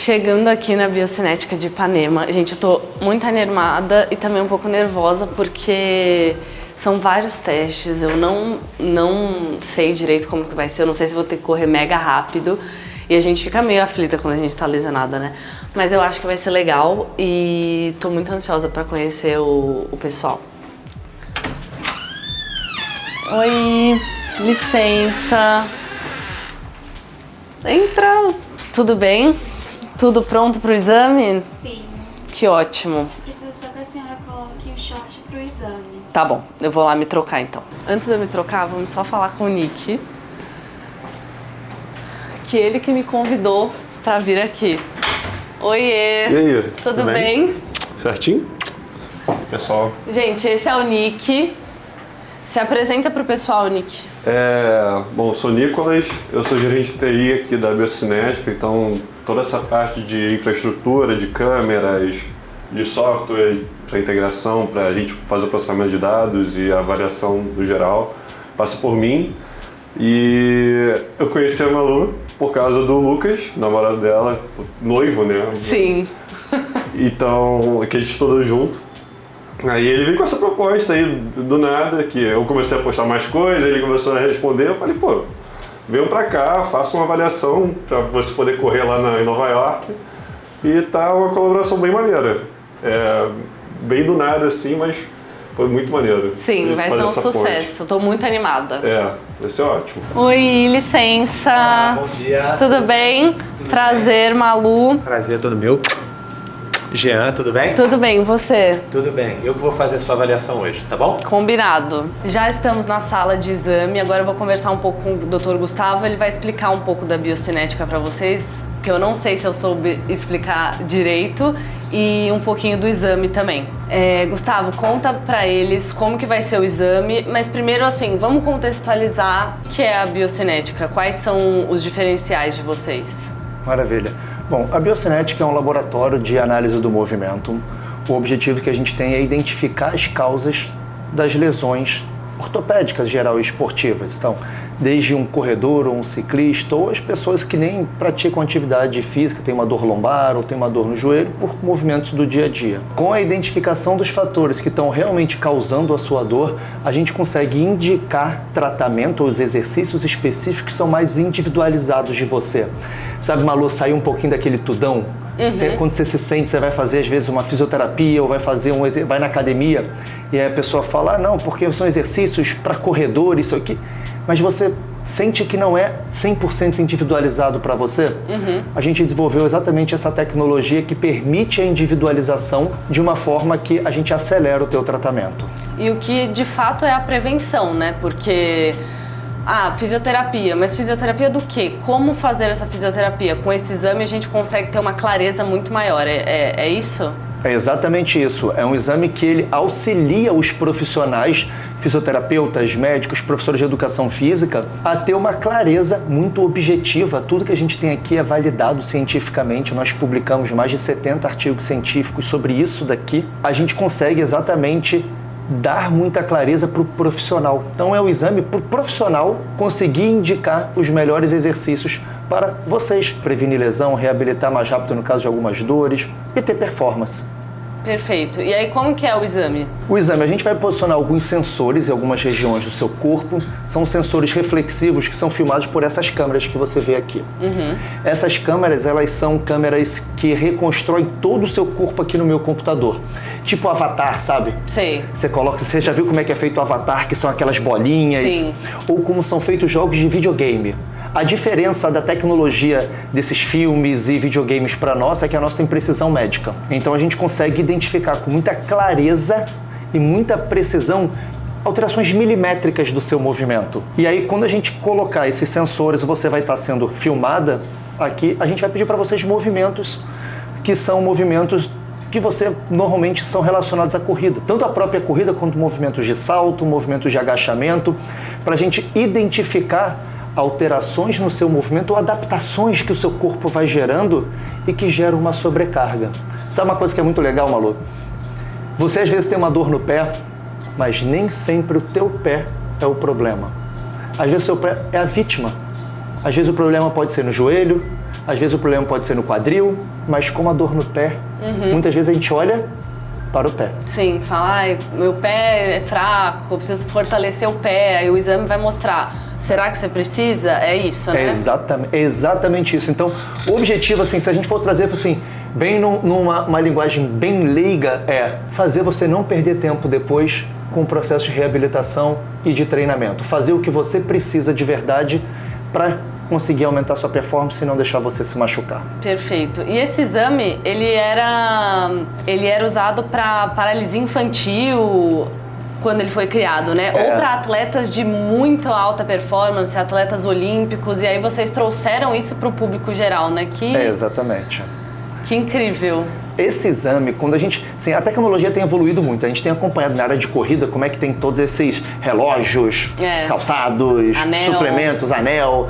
Chegando aqui na Biocinética de Ipanema, gente, eu tô muito animada e também um pouco nervosa porque são vários testes, eu não sei direito como que vai ser, eu não sei se vou ter que correr mega rápido e a gente fica meio aflita quando a gente tá lesionada, né? Mas eu acho que vai ser legal e tô muito ansiosa pra conhecer o pessoal. Oi, licença. Entra. Tudo bem? Tudo pronto pro exame? Sim. Que ótimo. Preciso só que a senhora coloque o short pro exame. Tá bom, eu vou lá me trocar então. Antes de eu me trocar, vamos só falar com o Nick. Que ele que me convidou pra vir aqui. Oiê! E aí, tudo bem? Certinho? Pessoal. Gente, esse é o Nick. Se apresenta pro pessoal, Nick. Bom, eu sou o Nicolas, eu sou gerente de TI aqui da Biocinética, então toda essa parte de infraestrutura, de câmeras, de software, para integração, para a gente fazer o processamento de dados e a avaliação no geral, passa por mim. E eu conheci a Malu por causa do Lucas, namorado dela, noivo, né? Sim. Então, que a gente estudou junto. Aí ele veio com essa proposta aí, do nada, que eu comecei a postar mais coisas, ele começou a responder, eu falei, pô, venham pra cá, faça uma avaliação pra você poder correr lá em Nova York. E tá uma colaboração bem maneira. Bem do nada assim, mas foi muito maneiro. Sim, vai ser um sucesso, tô muito animada. Vai ser ótimo. Oi, licença. Olá, bom dia. Tudo bem? Prazer, Malu. Prazer, todo meu. Jean, tudo bem? Tudo bem, e você? Tudo bem. Eu que vou fazer a sua avaliação hoje, tá bom? Combinado. Já estamos na sala de exame, agora eu vou conversar um pouco com o Dr. Gustavo, ele vai explicar um pouco da biocinética para vocês, que eu não sei se eu soube explicar direito, e um pouquinho do exame também. Gustavo, conta para eles como que vai ser o exame, mas primeiro assim, vamos contextualizar o que é a biocinética, quais são os diferenciais de vocês? Maravilha. Bom, a biocinética é um laboratório de análise do movimento. O objetivo que a gente tem é identificar as causas das lesões ortopédicas geral e esportivas. Então, desde um corredor ou um ciclista, ou as pessoas que nem praticam atividade física, tem uma dor lombar ou tem uma dor no joelho por movimentos do dia a dia. Com a identificação dos fatores que estão realmente causando a sua dor, a gente consegue indicar tratamento ou os exercícios específicos que são mais individualizados de você. Sabe, Malu, sair um pouquinho daquele tudão? Quando você se sente, você vai fazer às vezes uma fisioterapia ou vai na academia e aí a pessoa fala, não, porque são exercícios para corredor, isso aqui, mas você sente que não é 100% individualizado para você? A gente desenvolveu exatamente essa tecnologia que permite a individualização de uma forma que a gente acelera o teu tratamento. E o que de fato é a prevenção, né? Porque... fisioterapia, mas fisioterapia do quê? Como fazer essa fisioterapia? Com esse exame a gente consegue ter uma clareza muito maior, é isso? É exatamente isso, é um exame que ele auxilia os profissionais, fisioterapeutas, médicos, professores de educação física, a ter uma clareza muito objetiva. Tudo que a gente tem aqui é validado cientificamente, nós publicamos mais de 70 artigos científicos sobre isso daqui. A gente consegue exatamente dar muita clareza para o profissional. Então é o exame para o profissional conseguir indicar os melhores exercícios para vocês. Prevenir lesão, reabilitar mais rápido no caso de algumas dores e ter performance. Perfeito. E aí como que é o exame? O exame, a gente vai posicionar alguns sensores em algumas regiões do seu corpo. São sensores reflexivos que são filmados por essas câmeras que você vê aqui. Essas câmeras, elas são câmeras que reconstroem todo o seu corpo aqui no meu computador. Tipo Avatar, sabe? Sei. Você já viu como é que é feito o Avatar, que são aquelas bolinhas? Sim. Ou como são feitos jogos de videogame. A diferença da tecnologia desses filmes e videogames para nós é que a nossa tem precisão médica. Então a gente consegue identificar com muita clareza e muita precisão alterações milimétricas do seu movimento. E aí quando a gente colocar esses sensores, você vai estar sendo filmada aqui, a gente vai pedir para vocês movimentos que são movimentos que você normalmente são relacionados à corrida. Tanto a própria corrida quanto movimentos de salto, movimentos de agachamento, para a gente identificar alterações no seu movimento ou adaptações que o seu corpo vai gerando e que geram uma sobrecarga. Sabe uma coisa que é muito legal, Malu? Você às vezes tem uma dor no pé, mas nem sempre o teu pé é o problema. Às vezes o seu pé é a vítima. Às vezes o problema pode ser no joelho, Às vezes o problema pode ser no quadril, mas como a dor no pé, muitas vezes a gente olha para o pé. Sim, fala, ai, meu pé é fraco, eu preciso fortalecer o pé, aí o exame vai mostrar. Será que você precisa? É isso, né? É exatamente isso. Então, o objetivo, assim, se a gente for trazer, assim, bem numa linguagem bem leiga, é fazer você não perder tempo depois com o processo de reabilitação e de treinamento. Fazer o que você precisa de verdade para conseguir aumentar sua performance e não deixar você se machucar. Perfeito. E esse exame, ele era usado para paralisia infantil quando ele foi criado, né? Ou para atletas de muito alta performance, atletas olímpicos, e aí vocês trouxeram isso para o público geral, né? Exatamente. Que incrível. Esse exame, quando a gente... Assim, a tecnologia tem evoluído muito. A gente tem acompanhado na área de corrida como é que tem todos esses relógios, calçados, suplementos, anel.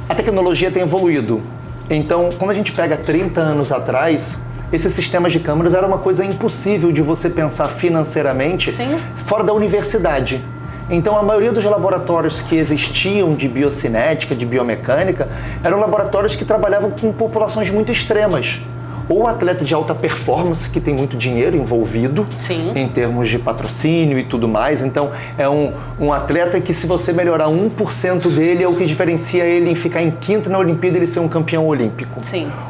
A tecnologia tem evoluído. Então, quando a gente pega 30 anos atrás, esses sistemas de câmeras era uma coisa impossível de você pensar financeiramente fora da universidade. Então, a maioria dos laboratórios que existiam de biocinética, de biomecânica, eram laboratórios que trabalhavam com populações muito extremas. Ou atleta de alta performance, que tem muito dinheiro envolvido em termos de patrocínio e tudo mais. Então, é um atleta que, se você melhorar 1% dele, é o que diferencia ele em ficar em quinto na Olimpíada e ele ser um campeão olímpico.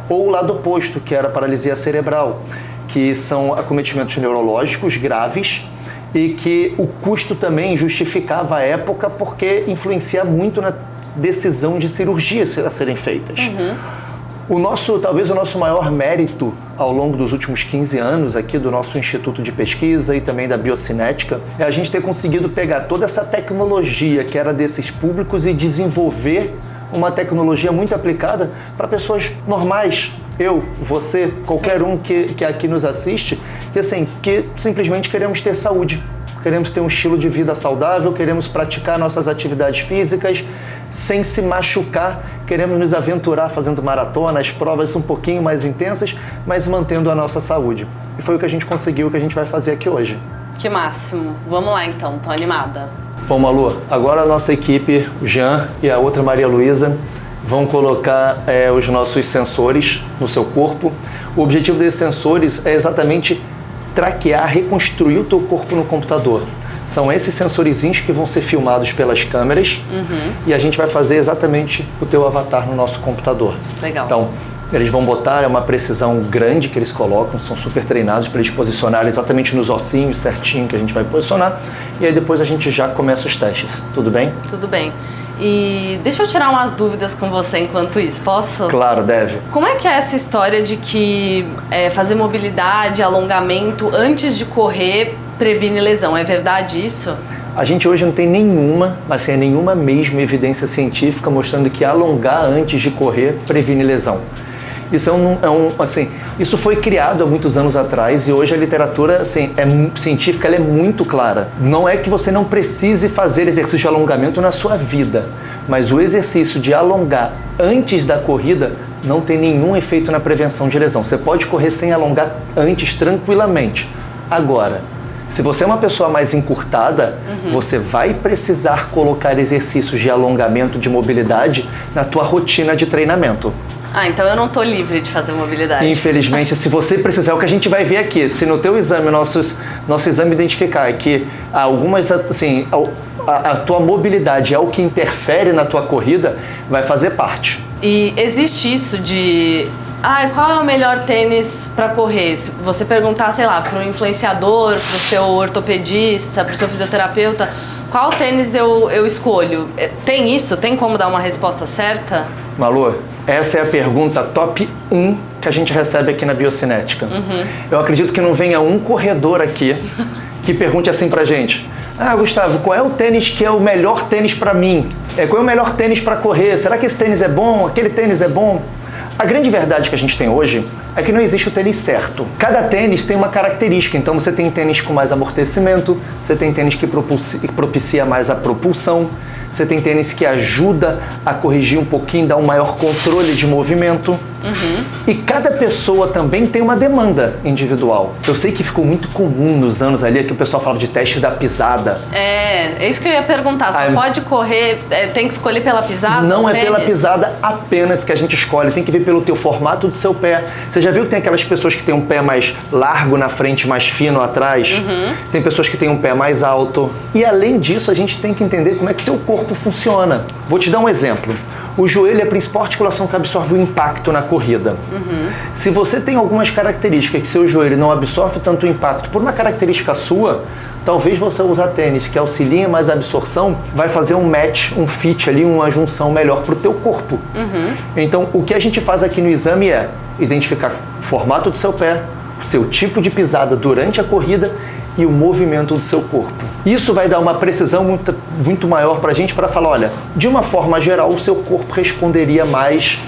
Ou o lado oposto, que era a paralisia cerebral, que são acometimentos neurológicos graves e que o custo também justificava a época porque influencia muito na decisão de cirurgias a serem feitas. Talvez o nosso maior mérito ao longo dos últimos 15 anos aqui do nosso Instituto de Pesquisa e também da Biocinética é a gente ter conseguido pegar toda essa tecnologia que era desses públicos e desenvolver uma tecnologia muito aplicada para pessoas normais, eu, você, qualquer um que aqui nos assiste, que simplesmente queremos ter saúde. Queremos ter um estilo de vida saudável, queremos praticar nossas atividades físicas sem se machucar, queremos nos aventurar fazendo maratonas, provas um pouquinho mais intensas, mas mantendo a nossa saúde. E foi o que a gente conseguiu, o que a gente vai fazer aqui hoje. Que máximo. Vamos lá então, tô animada. Bom, Malu, agora a nossa equipe, o Jean e a outra Maria Luísa, vão colocar os nossos sensores no seu corpo. O objetivo desses sensores é exatamente traquear, reconstruir o teu corpo no computador. São esses sensorizinhos que vão ser filmados pelas câmeras e a gente vai fazer exatamente o teu avatar no nosso computador. Legal. Então, eles vão botar, é uma precisão grande que eles colocam, são super treinados para eles posicionarem exatamente nos ossinhos certinho que a gente vai posicionar e aí depois a gente já começa os testes. Tudo bem? Tudo bem. E deixa eu tirar umas dúvidas com você enquanto isso, posso? Claro, deve. Como é que é essa história de que fazer mobilidade, alongamento antes de correr previne lesão? É verdade isso? A gente hoje não tem nenhuma mesmo evidência científica mostrando que alongar antes de correr previne lesão. Isso isso foi criado há muitos anos atrás e hoje a literatura científica ela é muito clara. Não é que você não precise fazer exercício de alongamento na sua vida, mas o exercício de alongar antes da corrida não tem nenhum efeito na prevenção de lesão. Você pode correr sem alongar antes tranquilamente. Agora, se você é uma pessoa mais encurtada, você vai precisar colocar exercícios de alongamento, de mobilidade na tua rotina de treinamento. Ah, então eu não tô livre de fazer mobilidade. Infelizmente, se você precisar, é o que a gente vai ver aqui. Se no teu exame, nosso exame identificar que algumas, a tua mobilidade é o que interfere na tua corrida, vai fazer parte. E existe isso de... qual é o melhor tênis para correr? Se você perguntar, sei lá, para o influenciador, para o seu ortopedista, para o seu fisioterapeuta, qual tênis eu escolho? Tem isso? Tem como dar uma resposta certa? Malu, essa é a pergunta top 1 que a gente recebe aqui na Biocinética. Eu acredito que não venha um corredor aqui que pergunte assim pra gente: Gustavo, qual é o tênis que é o melhor tênis para mim? Qual é o melhor tênis para correr? Será que esse tênis é bom? Aquele tênis é bom? A grande verdade que a gente tem hoje é que não existe o tênis certo. Cada tênis tem uma característica, então você tem tênis com mais amortecimento, você tem tênis que propicia mais a propulsão, você tem tênis que ajuda a corrigir um pouquinho, dar um maior controle de movimento. E cada pessoa também tem uma demanda individual. Eu sei que ficou muito comum nos anos ali que o pessoal fala de teste da pisada. É isso que eu ia perguntar. Só pode correr, tem que escolher pela pisada? Não é tênis? pela pisada apenas que a gente escolhe, tem que ver pelo teu formato do seu pé. Você já viu que tem aquelas pessoas que têm um pé mais largo na frente, mais fino atrás? Tem pessoas que têm um pé mais alto. E além disso, a gente tem que entender como é que o teu corpo funciona. Vou te dar um exemplo. O joelho é a principal articulação que absorve o impacto na corrida. Se você tem algumas características que seu joelho não absorve tanto impacto por uma característica sua, talvez você usar tênis que auxilia mais a absorção vai fazer um match, um fit ali, uma junção melhor para o teu corpo. Então, o que a gente faz aqui no exame é identificar o formato do seu pé, o seu tipo de pisada durante a corrida e o movimento do seu corpo. Isso vai dar uma precisão muito maior para a gente para falar, olha, de uma forma geral, o seu corpo responderia mais,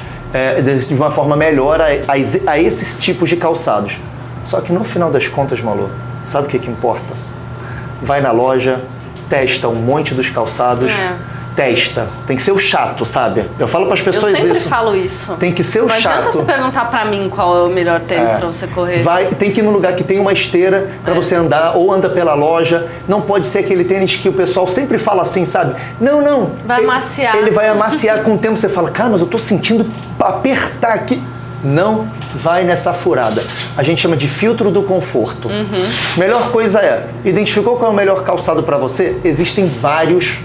de uma forma melhor a esses tipos de calçados. Só que no final das contas, Malu, sabe o que importa? Vai na loja, testa um monte dos calçados, testa. Tem que ser o chato, sabe? Eu falo para as pessoas isso. Eu sempre falo isso. Tem que ser o chato. Não adianta você perguntar para mim qual é o melhor tênis para você correr. Tem que ir num lugar que tem uma esteira para você andar, ou anda pela loja. Não pode ser aquele tênis que o pessoal sempre fala assim, sabe? Não. Vai amaciar. Ele vai amaciar com o tempo. Você fala, cara, mas eu tô sentindo apertar aqui. Não vai nessa furada. A gente chama de filtro do conforto. Melhor coisa é, identificou qual é o melhor calçado para você? Existem vários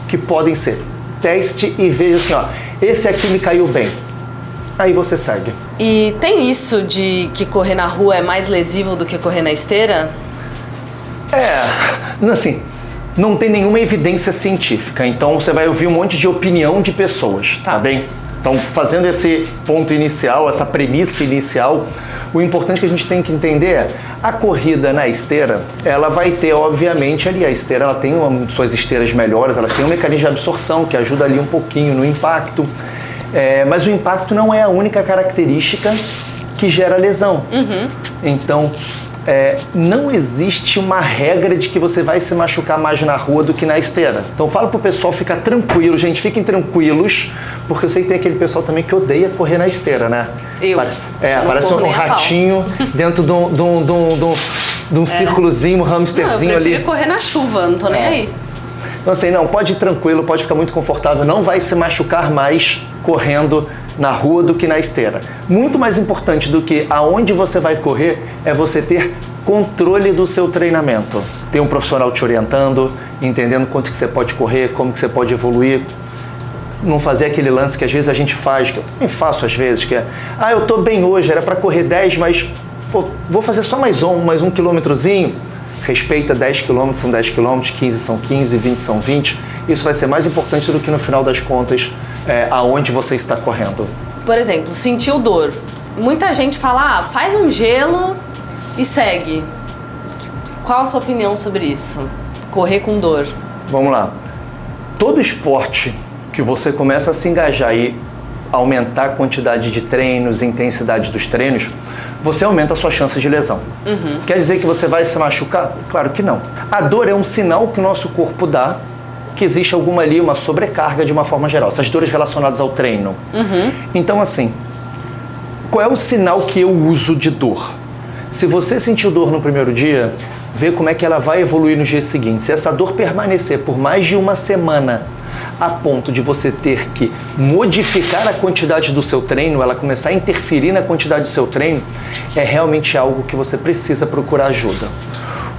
que podem ser. Teste e veja assim, ó, esse aqui me caiu bem. Aí você segue. E tem isso de que correr na rua é mais lesivo do que correr na esteira? Assim, não tem nenhuma evidência científica, então você vai ouvir um monte de opinião de pessoas, tá bem? Então, fazendo esse ponto inicial, essa premissa inicial, o importante que a gente tem que entender é a corrida na esteira, ela vai ter, obviamente, ali a esteira, ela tem suas esteiras melhores, elas têm um mecanismo de absorção que ajuda ali um pouquinho no impacto, mas o impacto não é a única característica que gera lesão. Então, não existe uma regra de que você vai se machucar mais na rua do que na esteira. Então falo pro pessoal ficar tranquilo, gente, fiquem tranquilos, porque eu sei que tem aquele pessoal também que odeia correr na esteira, né? Parece um ratinho dentro de um círculozinho, um hamsterzinho ali. Eu prefiro correr na chuva, não tô nem aí. Então assim, pode ir tranquilo, pode ficar muito confortável, não vai se machucar mais correndo na rua do que na esteira. Muito mais importante do que aonde você vai correr é você ter controle do seu treinamento. Ter um profissional te orientando, entendendo quanto que você pode correr, como que você pode evoluir. Não fazer aquele lance que às vezes a gente faz, que eu também faço às vezes, que é, eu tô bem hoje, era para correr 10, mas vou fazer só mais um quilômetrozinho. Respeita 10 km, são 10 km, 15 são 15, 20 são 20. Isso vai ser mais importante do que no final das contas aonde você está correndo. Por exemplo, sentiu dor. Muita gente fala, faz um gelo e segue. Qual a sua opinião sobre isso? Correr com dor. Vamos lá. Todo esporte que você começa a se engajar e aumentar a quantidade de treinos, intensidade dos treinos, você aumenta a sua chance de lesão. Quer dizer que você vai se machucar? Claro que não. A dor é um sinal que o nosso corpo dá que existe uma sobrecarga de uma forma geral. Essas dores relacionadas ao treino. Então, assim, qual é o sinal que eu uso de dor? Se você sentiu dor no primeiro dia, vê como é que ela vai evoluir nos dias seguintes. Se essa dor permanecer por mais de uma semana, a ponto de você ter que modificar a quantidade do seu treino, ela começar a interferir na quantidade do seu treino, é realmente algo que você precisa procurar ajuda.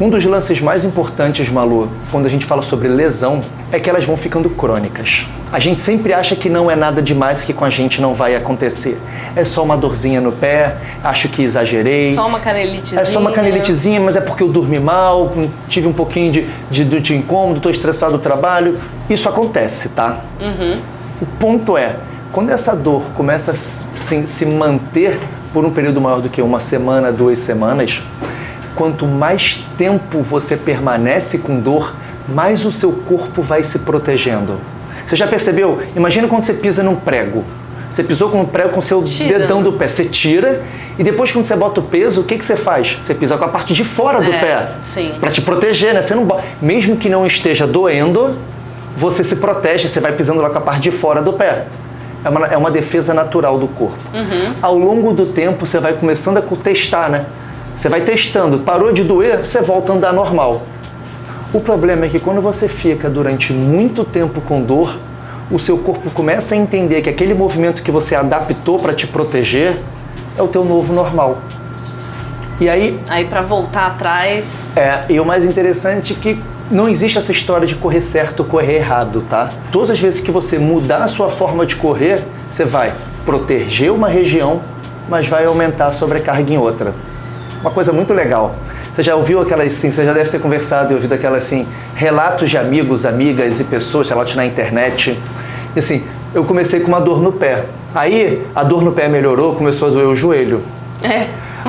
Um dos lances mais importantes, Malu, quando a gente fala sobre lesão, é que elas vão ficando crônicas. A gente sempre acha que não é nada demais, que com a gente não vai acontecer. É só uma dorzinha no pé, acho que exagerei. Só uma canelitezinha. É só uma canelitezinha, mas é porque eu dormi mal, tive um pouquinho de incômodo, estou estressado do trabalho. Isso acontece, tá? O ponto é, quando essa dor começa a se manter por um período maior do que uma semana, 2 semanas, quanto mais tempo você permanece com dor, mais o seu corpo vai se protegendo. Você já percebeu? Imagina quando você pisa num prego. Você pisou com um prego com o seu dedão do pé. Você tira e depois quando você bota o peso, o que você faz? Você pisa com a parte de fora do pé. Para te proteger, né? Você não bota. Mesmo que não esteja doendo, você se protege, você vai pisando lá com a parte de fora do pé. É uma defesa natural do corpo. Ao longo do tempo, você vai começando a testar, né? Você vai testando. Parou de doer, você volta a andar normal. O problema é que quando você fica durante muito tempo com dor, o seu corpo começa a entender que aquele movimento que você adaptou para te proteger é o teu novo normal. E aí para voltar atrás... E o mais interessante é que não existe essa história de correr certo ou correr errado, tá? Todas as vezes que você mudar a sua forma de correr, você vai proteger uma região, mas vai aumentar a sobrecarga em outra. Uma coisa muito legal. Você já ouviu aquelas, assim, você já deve ter conversado e ouvido aquelas, assim, relatos de amigos, amigas e pessoas, relatos na internet. E assim, eu comecei com uma dor no pé. Aí, a dor no pé melhorou, começou a doer o joelho.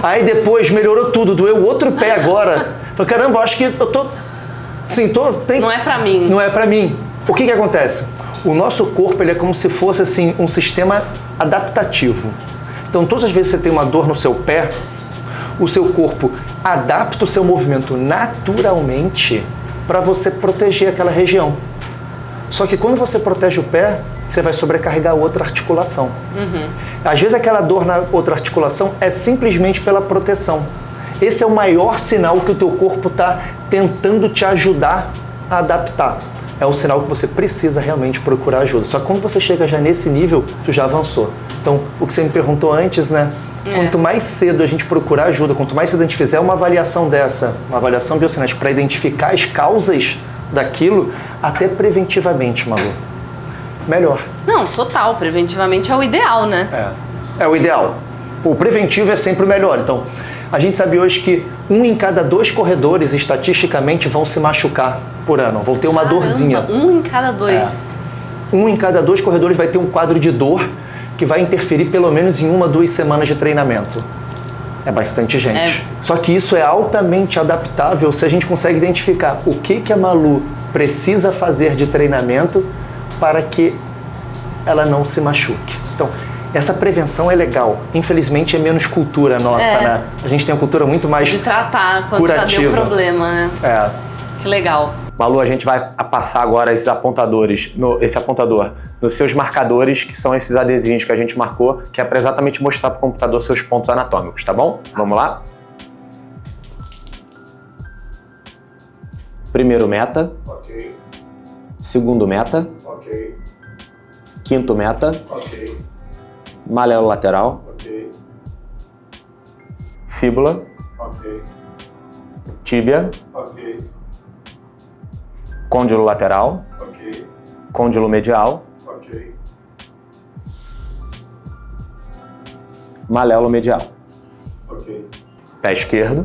Aí depois melhorou tudo, doeu o outro pé agora. Falei, caramba, acho que eu tô... Assim, Não é pra mim. Não é pra mim. O que acontece? O nosso corpo, ele é como se fosse, assim, um sistema adaptativo. Então, todas as vezes que você tem uma dor no seu pé, o seu corpo adapta o seu movimento naturalmente para você proteger aquela região. Só que quando você protege o pé, você vai sobrecarregar outra articulação. Às vezes aquela dor na outra articulação é simplesmente pela proteção. Esse é o maior sinal que o teu corpo está tentando te ajudar a adaptar. É um sinal que você precisa realmente procurar ajuda. Só que quando você chega já nesse nível, tu já avançou. Então, o que você me perguntou antes, né? Quanto mais cedo a gente procurar ajuda, quanto mais cedo a gente fizer uma avaliação dessa, uma avaliação biocinética para identificar as causas daquilo, até preventivamente, Malu, melhor. Não, total. Preventivamente é o ideal, né? É o ideal. O preventivo é sempre o melhor. Então, a gente sabe hoje que 1 em cada 2 corredores, estatisticamente, vão se machucar por ano. Vão ter uma dorzinha. 1 em cada 2. 1 em cada 2 corredores vai ter um quadro de dor que vai interferir pelo menos em 1 a 2 semanas de treinamento. É bastante gente. Só que isso é altamente adaptável se a gente consegue identificar o que a Malu precisa fazer de treinamento para que ela não se machuque. Então, essa prevenção é legal. Infelizmente é menos cultura nossa, né? A gente tem uma cultura muito mais de tratar quando curativa. já deu problema, né? Que legal. Malu, a gente vai passar agora esses apontadores, esse apontador nos seus marcadores, que são esses adesivinhos que a gente marcou, que é para exatamente mostrar para o computador seus pontos anatômicos, tá bom? Vamos lá? Primeiro meta. Ok. Segundo meta. Ok. Quinto meta. Ok. Malelo lateral. Ok. Fíbula. Ok. Tíbia. Ok. Côndilo lateral. Ok. Côndilo medial. Ok. Malelo medial. Ok. Pé esquerdo.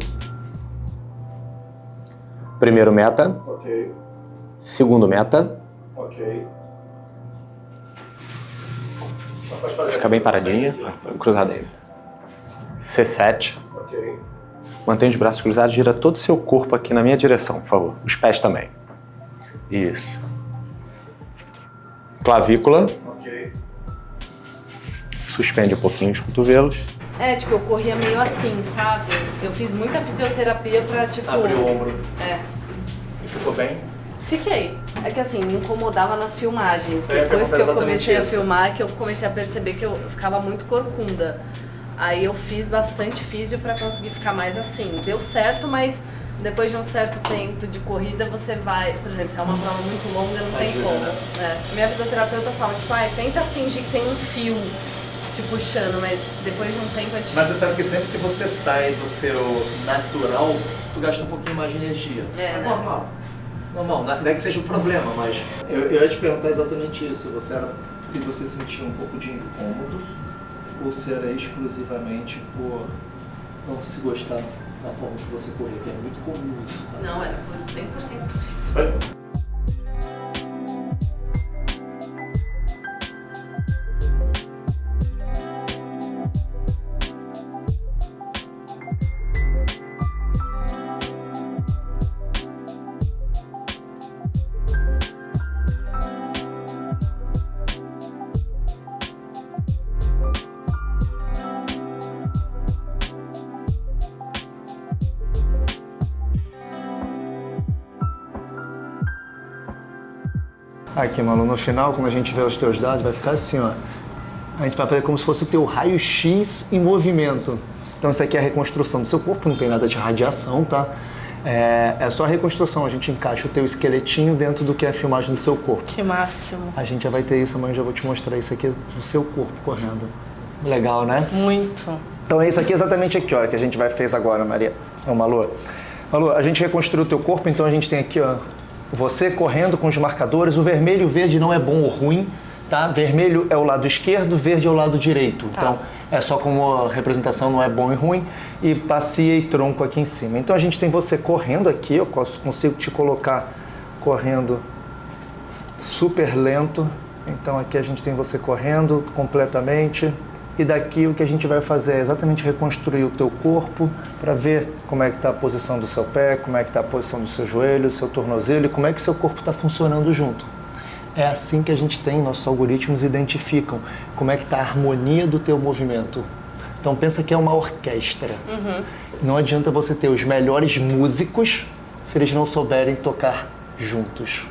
Primeiro meta. Ok. Segundo meta. Ok. Fica bem paradinha. Cruzado aí. C7. Ok. Mantém os braços cruzados, gira todo o seu corpo aqui na minha direção, por favor. Os pés também. Isso. Clavícula. Ok. Suspende um pouquinho os cotovelos. Eu corria meio assim, sabe? Eu fiz muita fisioterapia pra, Abre o ombro. E ficou bem? Fiquei. É que assim, me incomodava nas filmagens. Eu ia Depois que perguntar eu comecei a exatamente isso. filmar, que eu comecei a perceber que eu ficava muito corcunda. Aí eu fiz bastante físio pra conseguir ficar mais assim. Deu certo, mas depois de um certo tempo de corrida, você vai... Por exemplo, se é uma prova muito longa, não tem como. Né? Minha fisioterapeuta fala, tenta fingir que tem um fio te puxando, mas depois de um tempo é difícil. Mas você sabe que sempre que você sai do seu natural, tu gasta um pouquinho mais de energia. Né? Normal. Normal, não é que seja um problema, mas eu ia te perguntar exatamente isso. Se você sentia um pouco de incômodo ou se era exclusivamente por não se gostar da forma que você corria, que é muito comum isso, tá? Não, era por 100% por isso. Aqui, Malu, no final, quando a gente vê os teus dados, vai ficar assim, ó. A gente vai fazer como se fosse o teu raio-x em movimento. Então isso aqui é a reconstrução do seu corpo, não tem nada de radiação, tá? É só a reconstrução, a gente encaixa o teu esqueletinho dentro do que é a filmagem do seu corpo. Que máximo. A gente já vai ter isso, amanhã eu já vou te mostrar isso aqui do seu corpo correndo. Legal, né? Muito. Então é isso aqui exatamente aqui, ó, que a gente fez agora, Maria. Malu. Malu, a gente reconstruiu o teu corpo, então a gente tem aqui, ó, você correndo com os marcadores. O vermelho e o verde não é bom ou ruim, tá? Vermelho é o lado esquerdo, verde é o lado direito. Tá. Então é só como a representação não é bom e ruim. E bacia e tronco aqui em cima. Então a gente tem você correndo aqui, eu consigo te colocar correndo super lento. Então aqui a gente tem você correndo completamente. E daqui o que a gente vai fazer é exatamente reconstruir o teu corpo para ver como é que está a posição do seu pé, como é que está a posição do seu joelho, do seu tornozelo e como é que o seu corpo está funcionando junto. É assim que a gente tem, nossos algoritmos identificam como é que está a harmonia do teu movimento. Então pensa que é uma orquestra. Não adianta você ter os melhores músicos se eles não souberem tocar juntos.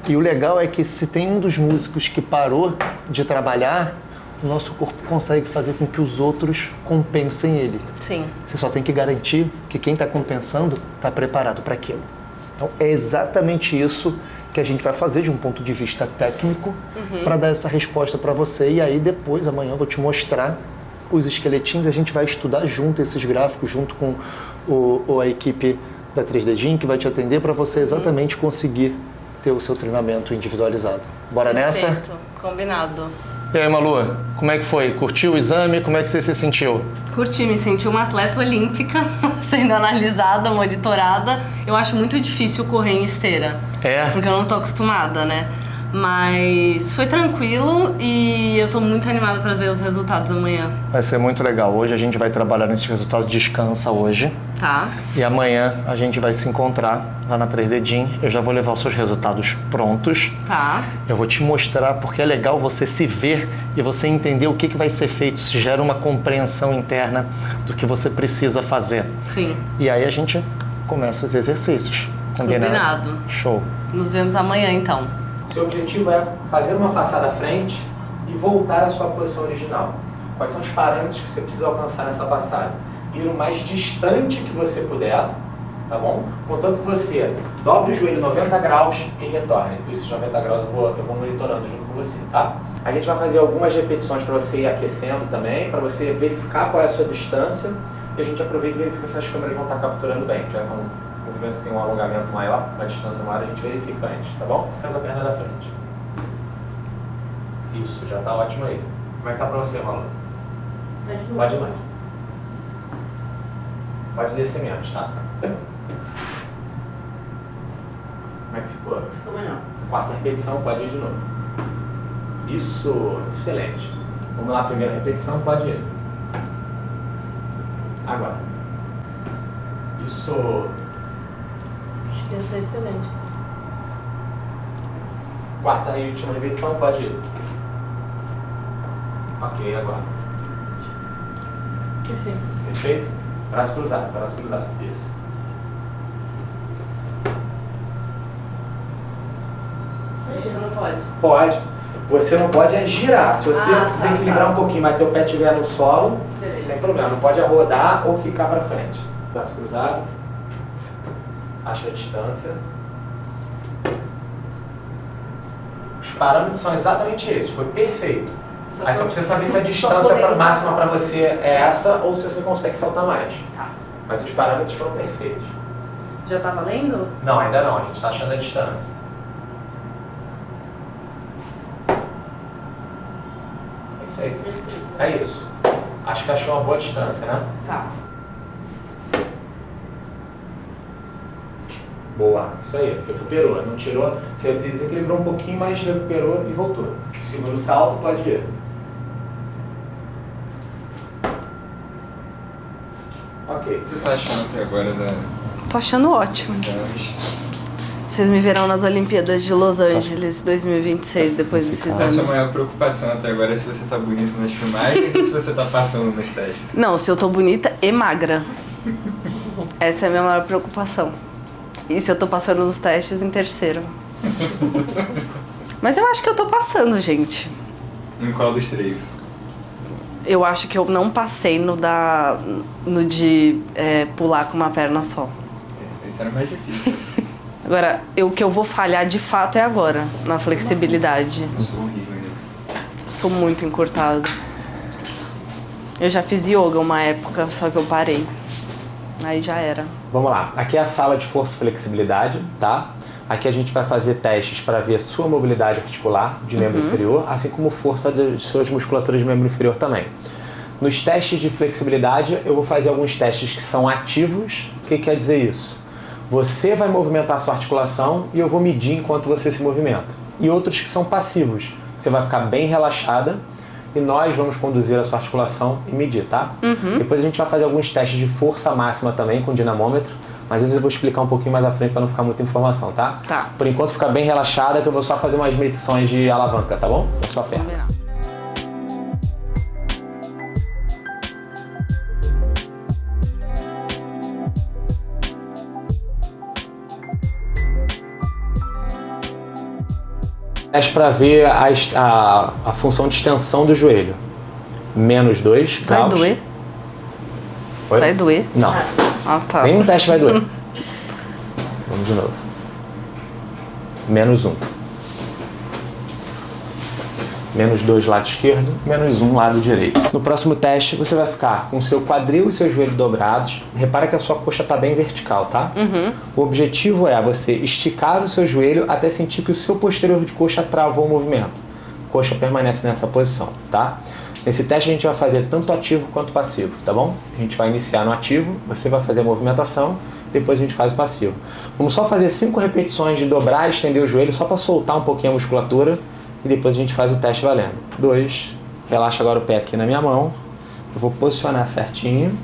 E o legal é que se tem um dos músicos que parou de trabalhar, o nosso corpo consegue fazer com que os outros compensem ele. Sim. Você só tem que garantir que quem está compensando está preparado para aquilo. Então é exatamente isso que a gente vai fazer de um ponto de vista técnico para dar essa resposta para você. E aí depois, amanhã, eu vou te mostrar os esqueletinhos, a gente vai estudar junto esses gráficos, junto com a equipe da 3D Gym, que vai te atender para você exatamente conseguir ter o seu treinamento individualizado. Bora nessa? Perfeito, combinado. E aí, Malu, como é que foi? Curtiu o exame? Como é que você se sentiu? Curti, me senti uma atleta olímpica, sendo analisada, monitorada. Eu acho muito difícil correr em esteira. É? Porque eu não tô acostumada, né? Mas foi tranquilo e eu tô muito animada pra ver os resultados amanhã. Vai ser muito legal. Hoje a gente vai trabalhar nesses resultados. Descansa hoje. Tá? E amanhã a gente vai se encontrar lá na 3D Gym. Eu já vou levar os seus resultados prontos. Tá. Eu vou te mostrar porque é legal você se ver e você entender o que vai ser feito. Isso gera uma compreensão interna do que você precisa fazer. Sim. E aí a gente começa os exercícios. Combinado. Show. Nos vemos amanhã, então. Seu objetivo é fazer uma passada à frente e voltar à sua posição original. Quais são os parâmetros que você precisa alcançar nessa passada? Ir o mais distante que você puder, tá bom? Contanto que você dobre o joelho 90 graus e retorne. Esses 90 graus eu vou monitorando junto com você, tá? A gente vai fazer algumas repetições para você ir aquecendo também, para você verificar qual é a sua distância. E a gente aproveita e verifica se as câmeras vão estar capturando bem, já que é um movimento que tem um alongamento maior, uma distância maior, a gente verifica antes, tá bom? Faz a perna da frente. Isso, já tá ótimo aí. Como é que tá pra você, Malu? Pode ir mais. Pode descer menos, tá? Como é que ficou? Ficou melhor. Quarta repetição, pode ir de novo. Isso, excelente. Vamos lá, primeira repetição, pode ir. Agora. Isso. Acho que é excelente. Quarta e última repetição, pode ir. Ok, agora. Perfeito. Perfeito? Braço cruzado, isso. Isso não pode. Pode. Você não pode é girar. Se você desequilibrar um pouquinho, mas teu pé estiver no solo, Beleza. sem problema. Não pode rodar ou quicar para frente. Braço cruzado. Acha a distância. Os parâmetros são exatamente esses. Foi perfeito. Aí só precisa saber se a distância máxima para você é essa ou se você consegue saltar mais. Tá. Mas os parâmetros foram perfeitos. Já tá valendo? Não, ainda não. A gente está achando a distância. Perfeito. É isso. Acho que achou uma boa distância, né? Tá. Boa. Isso aí. Recuperou. Não tirou. Você desequilibrou um pouquinho, mas recuperou e voltou. Segura o salto, pode ir. Ok. O que você tá achando até agora Tô achando ótimo. desses exames? Vocês me verão nas Olimpíadas de Los Angeles 2026, depois desse A sua exame. maior preocupação até agora é se você tá bonita nas filmagens ou se você tá passando nos testes? Não, se eu tô bonita e magra. Essa é a minha maior preocupação. E se eu tô passando nos testes em terceiro. Mas eu acho que eu tô passando, gente. Em qual dos três? eu acho que eu não passei no de pular com uma perna só. Esse era mais difícil. Agora, o que eu vou falhar de fato é agora, na flexibilidade. Eu sou horrível nisso. Sou muito encurtada. Eu já fiz yoga uma época, só que eu parei. Aí já era. Vamos lá, aqui é a sala de força e flexibilidade, tá? Aqui a gente vai fazer testes para ver sua mobilidade articular de membro inferior, assim como força de suas musculaturas de membro inferior também. Nos testes de flexibilidade, eu vou fazer alguns testes que são ativos. O que quer dizer isso? Você vai movimentar a sua articulação e eu vou medir enquanto você se movimenta. E outros que são passivos. Você vai ficar bem relaxada e nós vamos conduzir a sua articulação e medir, tá? Depois a gente vai fazer alguns testes de força máxima também com dinamômetro, mas eu vou explicar um pouquinho mais à frente para não ficar muita informação, tá? Tá. Por enquanto fica bem relaxada que eu vou só fazer umas medições de alavanca, tá bom? Da sua perna. Combinado. Teste para ver a função de extensão do joelho. -2 Vai graus. doer? Oi? Vai doer? Não. Ah, tá. Nenhum teste vai doer. Vamos de novo. -1. -2 lado esquerdo, -1 lado direito. No próximo teste, você vai ficar com o seu quadril e seu joelho dobrados. Repara que a sua coxa está bem vertical, tá? O objetivo é você esticar o seu joelho até sentir que o seu posterior de coxa travou o movimento. A coxa permanece nessa posição, tá? Nesse teste a gente vai fazer tanto ativo quanto passivo, tá bom? A gente vai iniciar no ativo, você vai fazer a movimentação, depois a gente faz o passivo. Vamos só fazer 5 repetições de dobrar e estender o joelho só para soltar um pouquinho a musculatura e depois a gente faz o teste valendo. 2, relaxa agora o pé aqui na minha mão, eu vou posicionar certinho.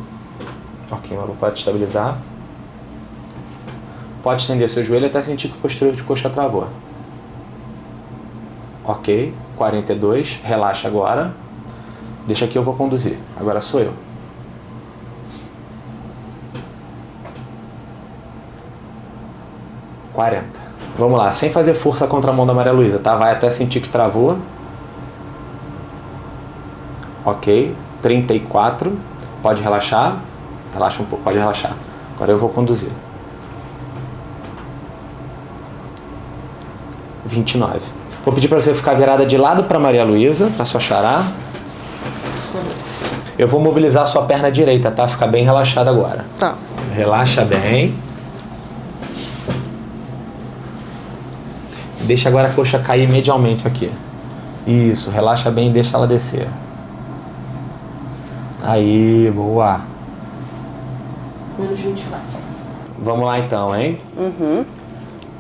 Ok, Malu, pode estabilizar. Pode estender seu joelho até sentir que o posterior de coxa travou. Ok, 42, relaxa agora. Deixa aqui, eu vou conduzir. Agora sou eu. Vamos lá, sem fazer força contra a mão da Maria Luísa, tá? Vai até sentir que travou. Ok, 34. Pode relaxar. Relaxa um pouco, pode relaxar. Agora eu vou conduzir. 29. Vou pedir para você ficar virada de lado para Maria Luísa, para sua xará. Eu vou mobilizar a sua perna direita, tá? Fica bem relaxada agora. Tá. Relaxa bem. Deixa agora a coxa cair medialmente aqui. Isso, relaxa bem e deixa ela descer. Aí, boa. -24. Vamos lá então, hein?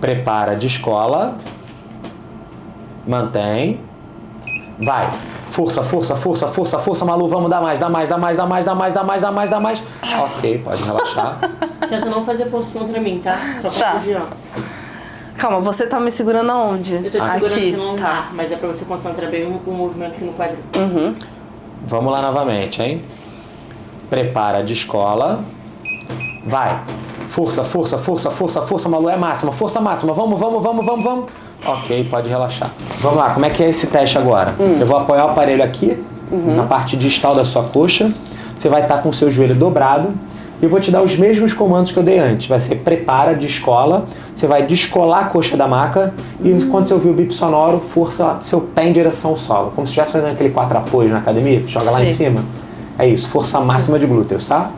Prepara, descola. Mantém. Vai. Força, força, força, força, força, Malu, vamos dar mais, dá mais, dá mais, dá mais, dá mais, dá mais, dá mais, dá mais. Ok, pode relaxar. Tenta não fazer força contra mim, tá? Só pra Tá. fugir, ó. Calma, você tá me segurando aonde? Eu tô te segurando aqui no tá. lombar, mas é pra você concentrar bem o movimento aqui no quadril. Vamos lá novamente, hein? Prepara, descola. Vai. Força, força, força, força, força, Malu, é máxima, força máxima. Vamos, vamos, vamos, vamos, vamos. Ok, pode relaxar. Vamos lá, como é que é esse teste agora? Eu vou apoiar o aparelho aqui, na parte distal da sua coxa. Você vai estar com o seu joelho dobrado. E eu vou te dar os mesmos comandos que eu dei antes. Vai ser prepara, descola. Você vai descolar a coxa da maca. E quando você ouvir o bip sonoro, força seu pé em direção ao solo. Como se estivesse fazendo aquele 4 apoios na academia. Joga lá em cima. É isso, força máxima de glúteos, tá?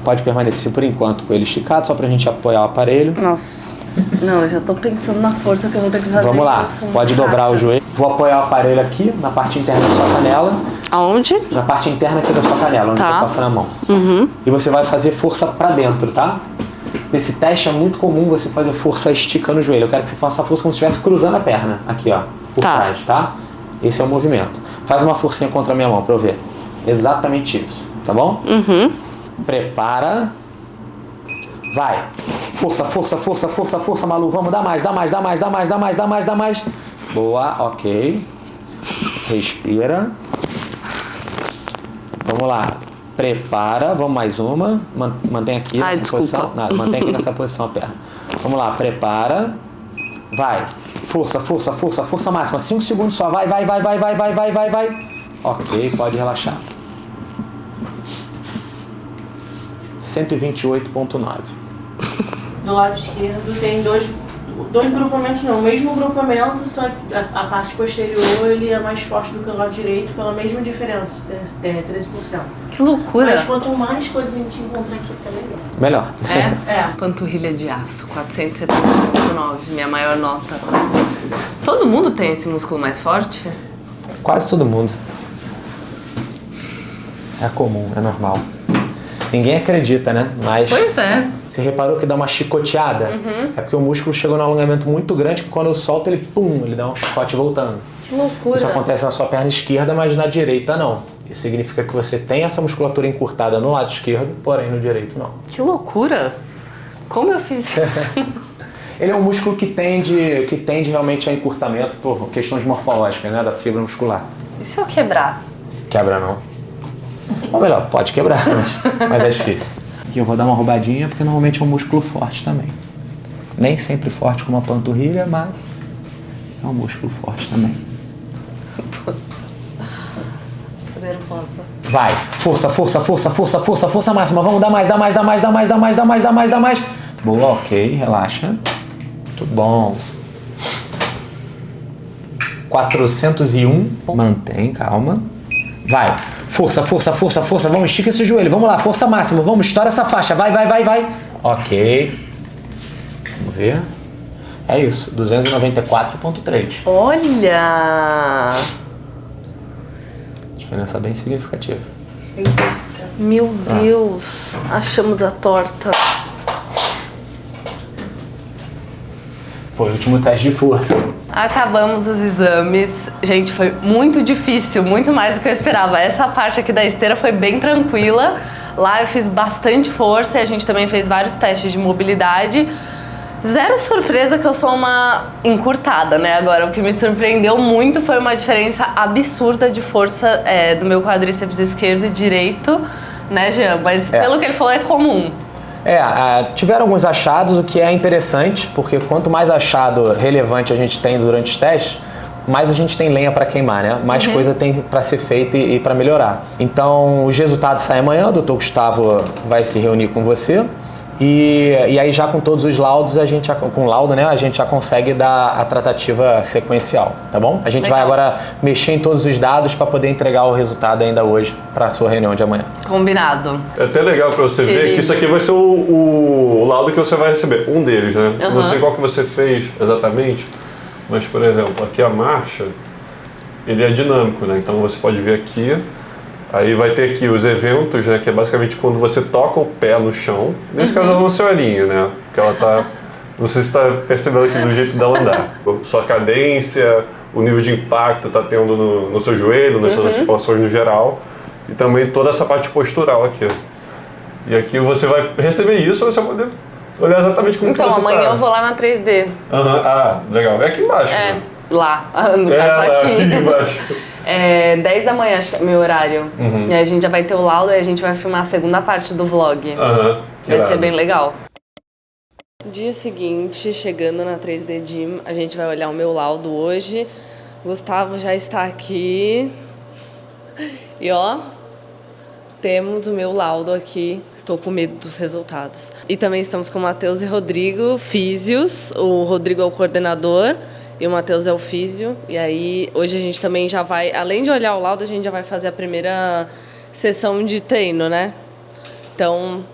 Pode permanecer por enquanto com ele esticado, só pra gente apoiar o aparelho. Nossa. Não, eu já tô pensando na força que eu vou ter que fazer. Vamos lá, Eu sou muito pode dobrar chata. o joelho. Vou apoiar o aparelho aqui, na parte interna da sua canela. Aonde? Na parte interna aqui da sua canela, onde Tá. eu tô passando a mão. E você vai fazer força pra dentro, tá? Nesse teste é muito comum você fazer força esticando o joelho. Eu quero que você faça a força como se estivesse cruzando a perna. Aqui, ó, por Tá. trás, tá? Esse é o movimento. Faz uma forcinha contra a minha mão pra eu ver. Exatamente isso, tá bom? Prepara. Vai. Força, força, força, força, força, Malu. Vamos, dá mais, dá mais, dá mais, dá mais, dá mais, dá mais, dá mais. Boa, ok. Respira. Vamos lá. Prepara, vamos mais uma. Mantém aqui nessa desculpa. posição. Nada, mantém aqui nessa posição a perna. Vamos lá, prepara. Vai. Força, força, força, força máxima. 5 segundos só. Vai, vai, vai, vai, vai, vai, vai, vai, vai. Ok, pode relaxar. 128,9. Do lado esquerdo tem dois grupamentos, não, o mesmo grupamento, só que a parte posterior ele é mais forte do que o lado direito, pela mesma diferença, 13%. Que loucura. Mas quanto mais coisas a gente encontra aqui, tá melhor. Melhor. É? Panturrilha de aço, 470,9, minha maior nota. Todo mundo tem esse músculo mais forte? Quase todo mundo. É comum, é normal. Ninguém acredita, né? Mas Pois é. você reparou que dá uma chicoteada? É porque o músculo chegou num alongamento muito grande que quando eu solto ele, pum, ele dá um chicote voltando. Que loucura. Isso acontece na sua perna esquerda, mas na direita não. Isso significa que você tem essa musculatura encurtada no lado esquerdo, porém no direito não. Que loucura. Como eu fiz isso? Ele é um músculo que tende realmente a encurtamento por questões morfológicas, né, da fibra muscular. E se eu quebrar? Quebra não. Ou melhor, pode quebrar, mas é difícil. Aqui eu vou dar uma roubadinha porque normalmente é um músculo forte também. Nem sempre forte como a panturrilha, mas é um músculo forte também. Tô nervosa. Vai, força, força, força, força, força, força máxima. Vamos dar mais, dá mais, dá mais, dá mais, dá mais, dá mais, dá mais, dá mais. Boa, ok, relaxa. Muito bom. 401, mantém, calma. Vai, força, força, força, força. Vamos, estica esse joelho, vamos lá, força máxima. Vamos, estoura essa faixa, vai, vai, vai, vai. Ok. Vamos ver. É isso, 294,3. Olha! Diferença bem significativa. Meu Deus, achamos a torta. Foi o último teste de força. Acabamos os exames. Gente, foi muito difícil, muito mais do que eu esperava. Essa parte aqui da esteira foi bem tranquila. Lá eu fiz bastante força e a gente também fez vários testes de mobilidade. Zero surpresa que eu sou uma encurtada, né? Agora, o que me surpreendeu muito foi uma diferença absurda de força do meu quadríceps esquerdo e direito, né, Jean? Mas pelo que ele falou, é comum. Tiveram alguns achados, o que é interessante, porque quanto mais achado relevante a gente tem durante os testes, mais a gente tem lenha para queimar, né? Mais coisa tem para ser feita e para melhorar. Então, os resultados saem amanhã, o Dr. Gustavo vai se reunir com você. E aí já com todos os laudos, com o laudo, né, a gente já consegue dar a tratativa sequencial, tá bom? A gente vai agora mexer em todos os dados para poder entregar o resultado ainda hoje para a sua reunião de amanhã. Combinado. É até legal para você ver que isso aqui vai ser o laudo que você vai receber, um deles, né? Não sei qual que você fez exatamente, mas, por exemplo, aqui a marcha, ele é dinâmico, né? Então você pode ver aqui. Aí vai ter aqui os eventos, né, que é basicamente quando você toca o pé no chão. Nesse caso ela não se olhinha, né? Porque ela tá... Não sei se você está percebendo aqui do jeito dela andar. Sua cadência, o nível de impacto tá tendo no seu joelho, nas suas articulações no geral. E também toda essa parte postural aqui. E aqui você vai receber isso, você vai poder olhar exatamente como que você Então, amanhã tá. eu vou lá na 3D. Ah, legal. É aqui embaixo, né? Lá, no caso aqui. Aqui embaixo. 10 da manhã, acho que é meu horário. E aí a gente já vai ter o laudo e a gente vai filmar a segunda parte do vlog. Vai ser bem legal. Dia seguinte, chegando na 3D Gym, a gente vai olhar o meu laudo hoje. Gustavo já está aqui. E ó, temos o meu laudo aqui. Estou com medo dos resultados. E também estamos com o Matheus e Rodrigo, físios. O Rodrigo é o coordenador. E o Matheus é o físio. E aí, hoje a gente também já vai... Além de olhar o laudo, a gente já vai fazer a primeira sessão de treino, né? Então,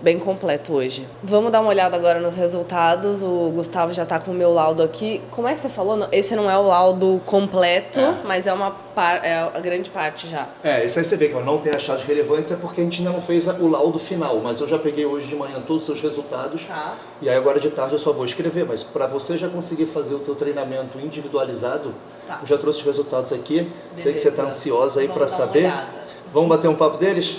bem completo hoje. Vamos dar uma olhada agora nos resultados. O Gustavo já tá com o meu laudo aqui. Como é que você falou? Esse não é o laudo completo, mas é a grande parte já. Isso aí você vê que não tem achados relevantes, é porque a gente ainda não fez o laudo final, mas eu já peguei hoje de manhã todos os seus resultados. E aí agora de tarde eu só vou escrever, mas para você já conseguir fazer o teu treinamento individualizado, eu já trouxe os resultados aqui. Beleza. Sei que você está ansiosa aí para saber. Vamos bater um papo deles?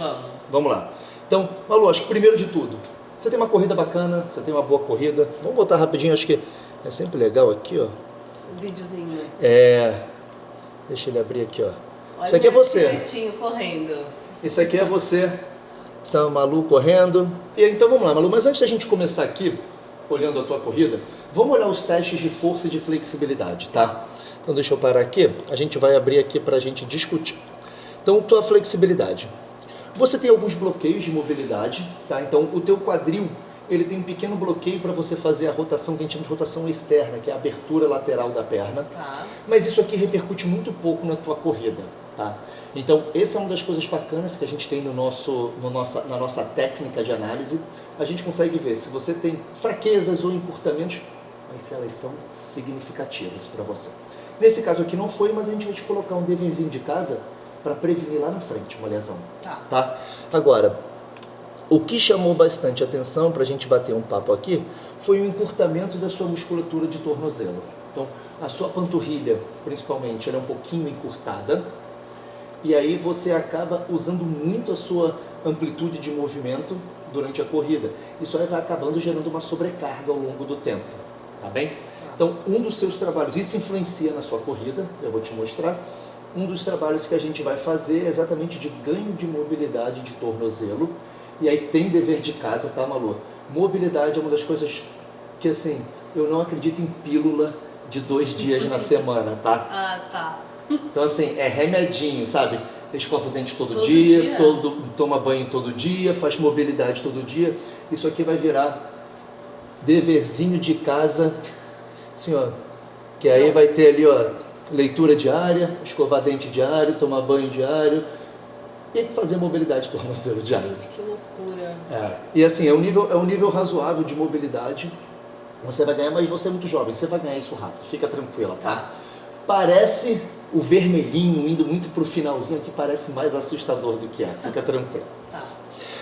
Vamos lá. Então, Malu, acho que primeiro de tudo, você tem uma corrida bacana, você tem uma boa corrida. Vamos botar rapidinho, acho que é sempre legal aqui, ó. Um videozinho. Deixa ele abrir aqui, ó. Olha, isso aqui é você. Correndo. Isso aqui é você. Essa é a Malu correndo. E então vamos lá, Malu, mas antes da gente começar aqui, olhando a tua corrida, vamos olhar os testes de força e de flexibilidade, tá? Então deixa eu parar aqui, a gente vai abrir aqui pra gente discutir. Então, tua flexibilidade. Você tem alguns bloqueios de mobilidade, tá? Então, o teu quadril, ele tem um pequeno bloqueio para você fazer a rotação que a gente chama de rotação externa, que é a abertura lateral da perna. Tá. Mas isso aqui repercute muito pouco na tua corrida, tá? Então, essa é uma das coisas bacanas que a gente tem na nossa técnica de análise. A gente consegue ver se você tem fraquezas ou encurtamentos, mas se elas são significativas para você. Nesse caso aqui não foi, mas a gente vai te colocar um deverzinho de casa para prevenir lá na frente uma lesão. Tá? Agora, o que chamou bastante atenção para a gente bater um papo aqui foi o encurtamento da sua musculatura de tornozelo. Então, a sua panturrilha, principalmente, ela é um pouquinho encurtada e aí você acaba usando muito a sua amplitude de movimento durante a corrida. Isso aí vai acabando gerando uma sobrecarga ao longo do tempo, tá bem? Então, um dos seus trabalhos, isso influencia na sua corrida, eu vou te mostrar. Um dos trabalhos que a gente vai fazer é exatamente de ganho de mobilidade de tornozelo. E aí tem dever de casa, tá, Malu? Mobilidade é uma das coisas que, assim, eu não acredito em pílula de 2 dias na semana, tá? Ah, tá. Então, assim, é remedinho, sabe? Escova o dente todo dia? Toma banho todo dia, faz mobilidade todo dia. Isso aqui vai virar deverzinho de casa, assim, ó. Que aí vai ter ali, ó, leitura diária, escovar dente diário, tomar banho diário e fazer mobilidade de tornozelo diário. Gente, que loucura. E assim, é um nível razoável de mobilidade. Você vai ganhar, mas você é muito jovem, você vai ganhar isso rápido, fica tranquila, tá? Parece o vermelhinho indo muito pro finalzinho aqui, parece mais assustador do que é, fica tranquilo. Tá.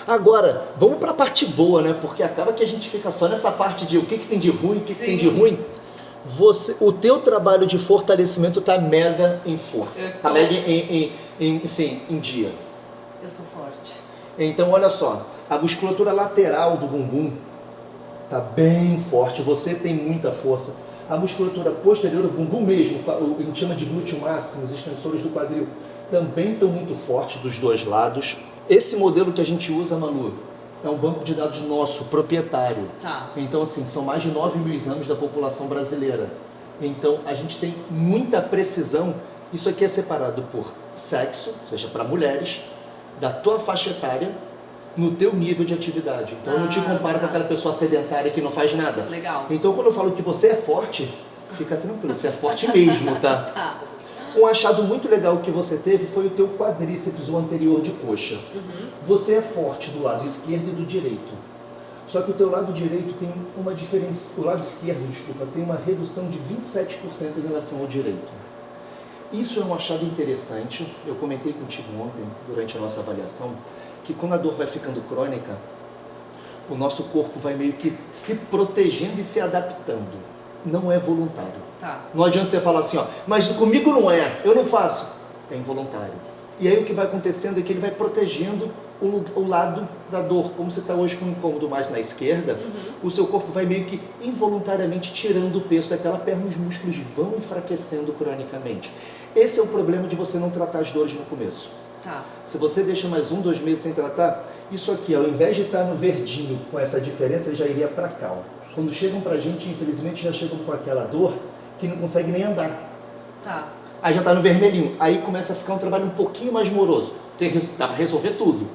Agora, vamos pra parte boa, né? Porque acaba que a gente fica só nessa parte de o que tem de ruim, o que tem de ruim. O teu trabalho de fortalecimento está mega em força, está mega em dia. Eu sou forte. Então, olha só, a musculatura lateral do bumbum está bem forte, você tem muita força. A musculatura posterior do bumbum mesmo, a gente chama de glúteo máximo, os extensores do quadril, também estão muito fortes dos dois lados. Esse modelo que a gente usa, Manu, é um banco de dados nosso, proprietário. Tá. Então, assim, são mais de 9 mil exames da população brasileira. Então, a gente tem muita precisão. Isso aqui é separado por sexo, ou seja, para mulheres, da tua faixa etária, no teu nível de atividade. Então, eu não te comparo com aquela pessoa sedentária que não faz nada. Legal. Então, quando eu falo que você é forte, fica tranquilo, você é forte mesmo, tá? Um achado muito legal que você teve foi o teu quadríceps, o anterior de coxa. Você é forte do lado esquerdo e do direito. Só que o teu lado direito tem uma diferença, o lado esquerdo, desculpa, tem uma redução de 27% em relação ao direito. Isso é um achado interessante. Eu comentei contigo ontem, durante a nossa avaliação, que quando a dor vai ficando crônica, o nosso corpo vai meio que se protegendo e se adaptando. Não é voluntário. Tá. Não adianta você falar assim, ó, mas comigo não é, eu não faço. É involuntário. E aí o que vai acontecendo é que ele vai protegendo o lado da dor. Como você está hoje com um incômodo mais na esquerda, o seu corpo vai meio que involuntariamente tirando o peso daquela perna, os músculos vão enfraquecendo cronicamente. Esse é o problema de você não tratar as dores no começo. Tá. Se você deixa mais 1, 2 meses sem tratar, isso aqui, ao invés de estar no verdinho com essa diferença, ele já iria para cá. Ó. Quando chegam pra gente, infelizmente, já chegam com aquela dor que não consegue nem andar. Tá. Aí já tá no vermelhinho. Aí começa a ficar um trabalho um pouquinho mais moroso. Dá pra resolver tudo.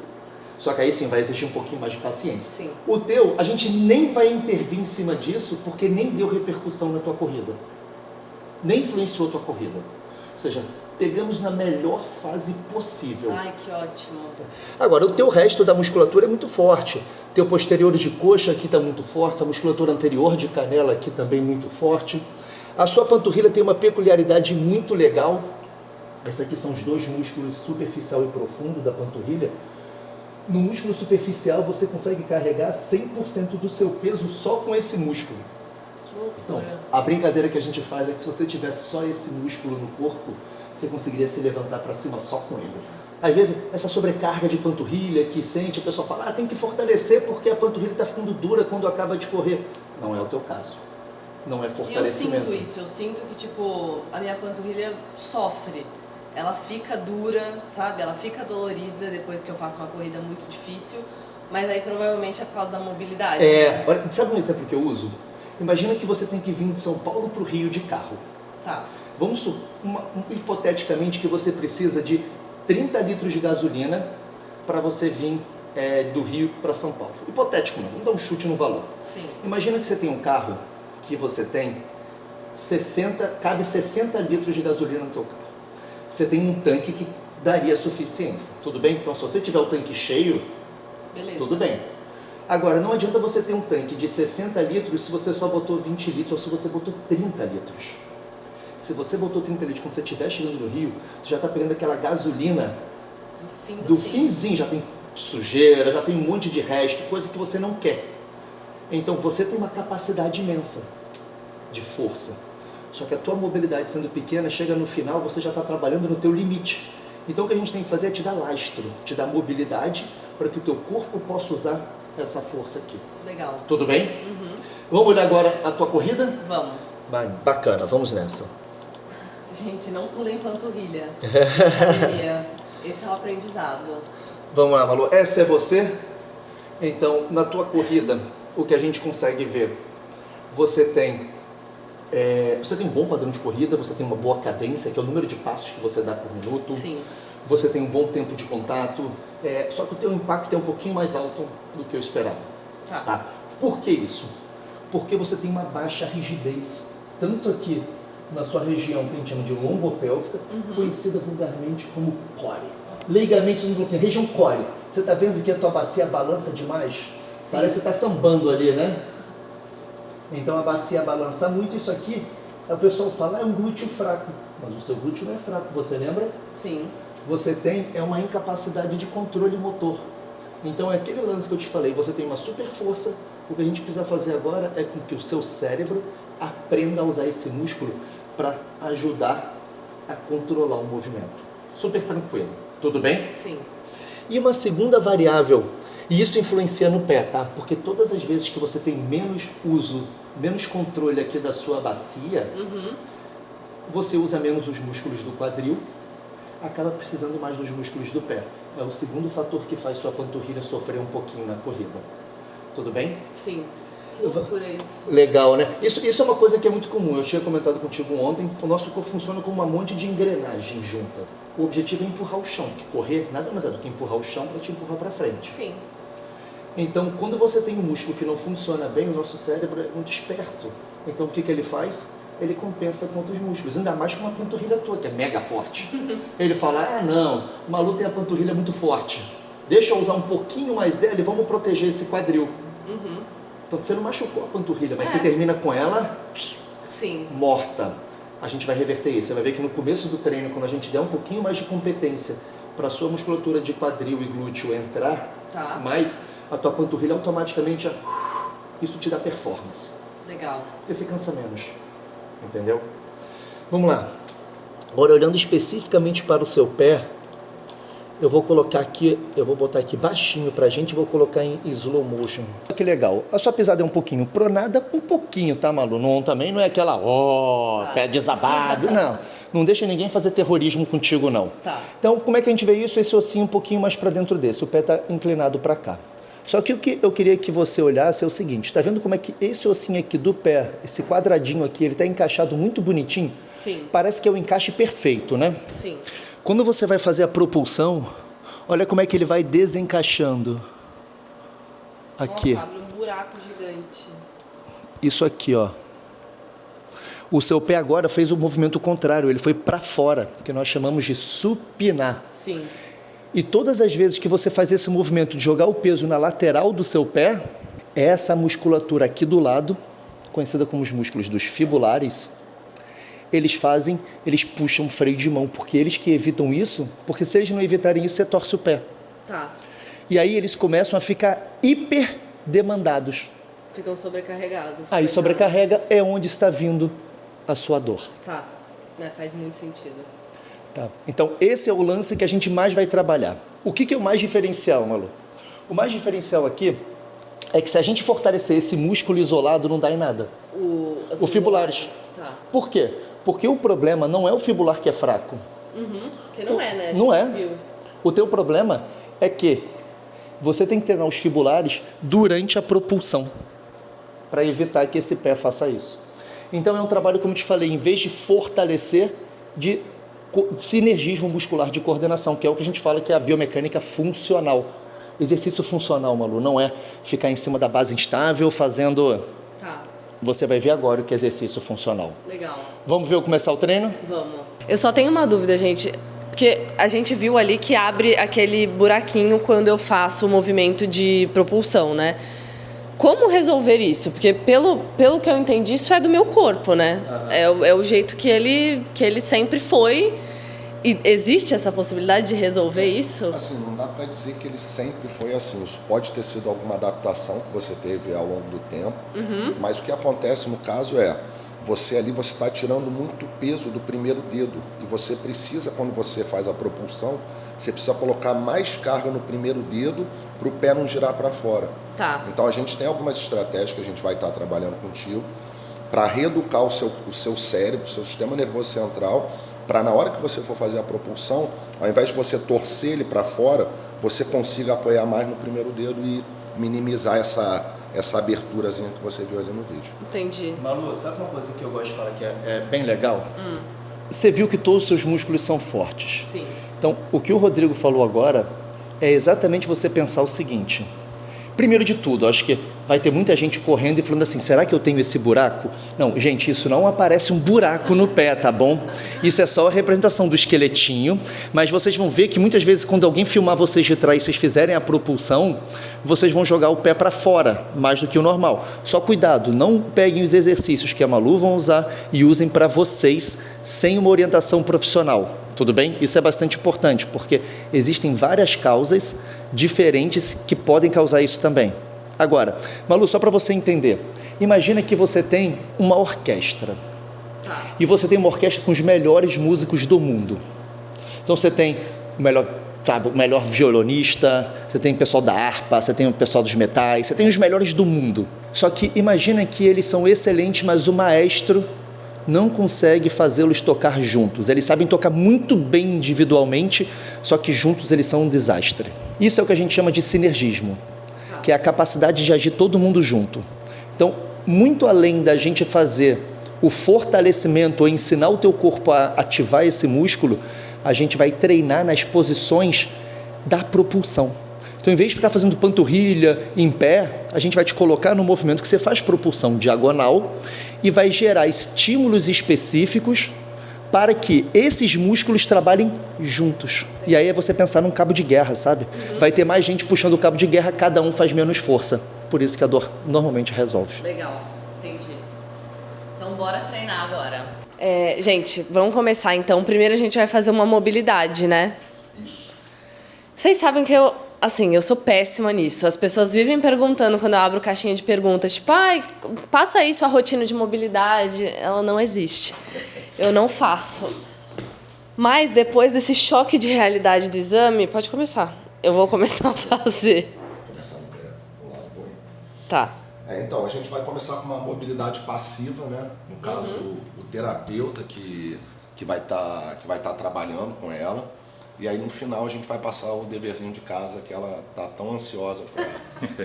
Só que aí sim vai exigir um pouquinho mais de paciência. Sim. O teu, a gente nem vai intervir em cima disso porque nem deu repercussão na tua corrida. Nem influenciou a tua corrida. Ou seja, pegamos na melhor fase possível. Ai, que ótimo. Agora, o teu resto da musculatura é muito forte. Teu posterior de coxa aqui está muito forte, a musculatura anterior de canela aqui também muito forte. A sua panturrilha tem uma peculiaridade muito legal. Esses aqui são os dois músculos superficial e profundo da panturrilha. No músculo superficial você consegue carregar 100% do seu peso só com esse músculo. Então, a brincadeira que a gente faz é que se você tivesse só esse músculo no corpo, você conseguiria se levantar para cima só com ele. Às vezes, essa sobrecarga de panturrilha que sente, a pessoa fala, tem que fortalecer porque a panturrilha está ficando dura quando acaba de correr. Não é o teu caso. Não é fortalecimento. Eu sinto isso, eu sinto que, tipo, a minha panturrilha sofre. Ela fica dura, sabe? Ela fica dolorida depois que eu faço uma corrida muito difícil, mas aí provavelmente é por causa da mobilidade. Olha, sabe um exemplo que eu uso? Imagina que você tem que vir de São Paulo para o Rio de carro. Tá. Vamos hipoteticamente que você precisa de 30 litros de gasolina para você vir do Rio para São Paulo. Hipotético, não. Vamos dar um chute no valor. Sim. Imagina que você tem um carro que você tem cabe 60 litros de gasolina no seu carro. Você tem um tanque que daria suficiência, tudo bem? Então, se você tiver o tanque cheio, Beleza. tudo bem. Agora, não adianta você ter um tanque de 60 litros se você só botou 20 litros ou se você botou 30 litros. Se você botou 30 litros quando você estiver chegando no Rio, você já está pegando aquela gasolina do finzinho, já tem sujeira, já tem um monte de resto, coisa que você não quer. Então, você tem uma capacidade imensa de força. Só que a tua mobilidade sendo pequena, chega no final, você já está trabalhando no teu limite. Então o que a gente tem que fazer é te dar lastro, te dar mobilidade para que o teu corpo possa usar essa força aqui. Legal. Tudo bem? Vamos olhar agora a tua corrida? Vamos. Bacana, vamos nessa. Gente, não pulem panturrilha. Academia. Esse é o aprendizado. Vamos lá, Malu. Essa é você? Então, na tua corrida, o que a gente consegue ver? Você tem um bom padrão de corrida, você tem uma boa cadência, que é o número de passos que você dá por minuto. Sim. Você tem um bom tempo de contato, só que o teu impacto é um pouquinho mais alto do que eu esperava. Tá? Por que isso? Porque você tem uma baixa rigidez, tanto aqui na sua região que a gente chama de lombopélvica, conhecida vulgarmente como core. Leigamente, assim, região core. Você está vendo que a tua bacia balança demais? Sim. Parece que você está sambando ali, né? Então a bacia balança muito, isso aqui, o pessoal fala, é um glúteo fraco. Mas o seu glúteo não é fraco, você lembra? Sim. Você tem uma incapacidade de controle motor. Então é aquele lance que eu te falei, você tem uma super força, o que a gente precisa fazer agora é com que o seu cérebro aprenda a usar esse músculo para ajudar a controlar o movimento. Super tranquilo, tudo bem? Sim. E uma segunda variável, e isso influencia no pé, tá? Porque todas as vezes que você tem menos uso, menos controle aqui da sua bacia, você usa menos os músculos do quadril, acaba precisando mais dos músculos do pé. É o segundo fator que faz sua panturrilha sofrer um pouquinho na corrida. Tudo bem? Sim. Que loucura isso. Legal, né? Isso é uma coisa que é muito comum. Eu tinha comentado contigo ontem. O nosso corpo funciona como uma monte de engrenagem junta. O objetivo é empurrar o chão, porque correr nada mais é do que empurrar o chão para te empurrar para frente. Sim. Então, quando você tem um músculo que não funciona bem, o nosso cérebro é muito esperto. Então, o que ele faz? Ele compensa com outros músculos, ainda mais com uma panturrilha tua, que é mega forte. Ele fala, não, o Malu tem a panturrilha muito forte. Deixa eu usar um pouquinho mais dela e vamos proteger esse quadril. Então, você não machucou a panturrilha, mas você termina com ela morta. A gente vai reverter isso. Você vai ver que no começo do treino, quando a gente der um pouquinho mais de competência para a sua musculatura de quadril e glúteo entrar, mais a tua panturrilha automaticamente, isso te dá performance. Legal. Porque você cansa menos. Entendeu? Vamos lá. Agora, olhando especificamente para o seu pé, eu vou colocar aqui, eu vou botar aqui baixinho pra gente e vou colocar em slow motion. Que legal. A sua pisada é um pouquinho pronada, um pouquinho, tá, Malu? Não, também não é aquela, pé desabado. Não deixa ninguém fazer terrorismo contigo, não. Então, como é que a gente vê isso? Esse ossinho um pouquinho mais pra dentro desse. O pé tá inclinado pra cá. Só que o que eu queria que você olhasse é o seguinte, tá vendo como é que esse ossinho aqui do pé, esse quadradinho aqui, ele tá encaixado muito bonitinho? Sim. Parece que é o encaixe perfeito, né? Sim. Quando você vai fazer a propulsão, olha como é que ele vai desencaixando. Aqui. Nossa, abre um buraco gigante. Isso aqui, ó. O seu pé agora fez o movimento contrário, ele foi para fora, que nós chamamos de supinar. Sim. E todas as vezes que você faz esse movimento de jogar o peso na lateral do seu pé, essa musculatura aqui do lado, conhecida como os músculos dos fibulares, eles puxam freio de mão, porque eles que evitam isso, porque se eles não evitarem isso, você torce o pé. E aí eles começam a ficar hiper demandados. Ficam sobrecarregados. Aí sobrecarrega é onde está vindo a sua dor. Faz muito sentido. Então, esse é o lance que a gente mais vai trabalhar. O que é o mais diferencial, Malu? O mais diferencial aqui é que se a gente fortalecer esse músculo isolado, não dá em nada. O fibulares. Por quê? Porque o problema não é o fibular que é fraco. Porque não é, né? Não é. O teu problema é que você tem que treinar os fibulares durante a propulsão, para evitar que esse pé faça isso. Então, é um trabalho, como eu te falei, em vez de fortalecer, de sinergismo muscular de coordenação, que é o que a gente fala que é a biomecânica funcional. Exercício funcional, Malu, não é ficar em cima da base instável fazendo... Tá. Você vai ver agora o que é exercício funcional. Legal. Vamos ver começar o treino? Vamos. Eu só tenho uma dúvida, gente. Porque a gente viu ali que abre aquele buraquinho quando eu faço o movimento de propulsão, né? Como resolver isso? Porque pelo que eu entendi, isso é do meu corpo, né? Uhum. É o jeito que ele sempre foi. E existe essa possibilidade de resolver isso? Assim, não dá para dizer que ele sempre foi assim. Isso pode ter sido alguma adaptação que você teve ao longo do tempo. Uhum. Mas o que acontece no caso é, você está tirando muito peso do primeiro dedo. E você precisa, quando você faz a propulsão, você precisa colocar mais carga no primeiro dedo para o pé não girar para fora. Tá. Então a gente tem algumas estratégias que a gente vai estar trabalhando contigo para reeducar o seu cérebro, o seu sistema nervoso central, para na hora que você for fazer a propulsão, ao invés de você torcer ele para fora, você consiga apoiar mais no primeiro dedo e minimizar essa aberturazinha que você viu ali no vídeo. Entendi. Malu, sabe uma coisa que eu gosto de falar que é bem legal? Você viu que todos os seus músculos são fortes. Sim. Então, o que o Rodrigo falou agora é exatamente você pensar o seguinte. Primeiro de tudo, acho que vai ter muita gente correndo e falando assim, será que eu tenho esse buraco? Não, gente, isso não aparece um buraco no pé, tá bom? Isso é só a representação do esqueletinho, mas vocês vão ver que muitas vezes quando alguém filmar vocês de trás e vocês fizerem a propulsão, vocês vão jogar o pé para fora, mais do que o normal. Só cuidado, não peguem os exercícios que a Malu vão usar e usem para vocês sem uma orientação profissional. Tudo bem? Isso é bastante importante, porque existem várias causas diferentes que podem causar isso também. Agora, Malu, só para você entender, imagina que você tem uma orquestra. E você tem uma orquestra com os melhores músicos do mundo. Então você tem o melhor violonista, você tem o pessoal da harpa, você tem o pessoal dos metais, você tem os melhores do mundo. Só que imagina que eles são excelentes, mas o maestro não consegue fazê-los tocar juntos. Eles sabem tocar muito bem individualmente, só que juntos eles são um desastre. Isso é o que a gente chama de sinergismo, que é a capacidade de agir todo mundo junto. Então, muito além da gente fazer o fortalecimento ou ensinar o teu corpo a ativar esse músculo, a gente vai treinar nas posições da propulsão. Então, em vez de ficar fazendo panturrilha em pé, a gente vai te colocar no movimento que você faz propulsão diagonal e vai gerar estímulos específicos para que esses músculos trabalhem juntos. E aí é você pensar num cabo de guerra, sabe? Vai ter mais gente puxando o cabo de guerra, cada um faz menos força. Por isso que a dor normalmente resolve. Legal, entendi. Então bora treinar agora. Gente, vamos começar então. Primeiro a gente vai fazer uma mobilidade, né? Isso. Vocês sabem que eu sou péssima nisso. As pessoas vivem perguntando quando eu abro caixinha de perguntas, tipo, passa aí sua rotina de mobilidade. Ela não existe. Eu não faço. Mas depois desse choque de realidade do exame, pode começar. Eu vou começar a fazer. Começar no lado bom. Tá. Então, a gente vai começar com uma mobilidade passiva, né? No caso, o terapeuta que vai estar trabalhando com ela. E aí, no final, a gente vai passar o deverzinho de casa que ela tá tão ansiosa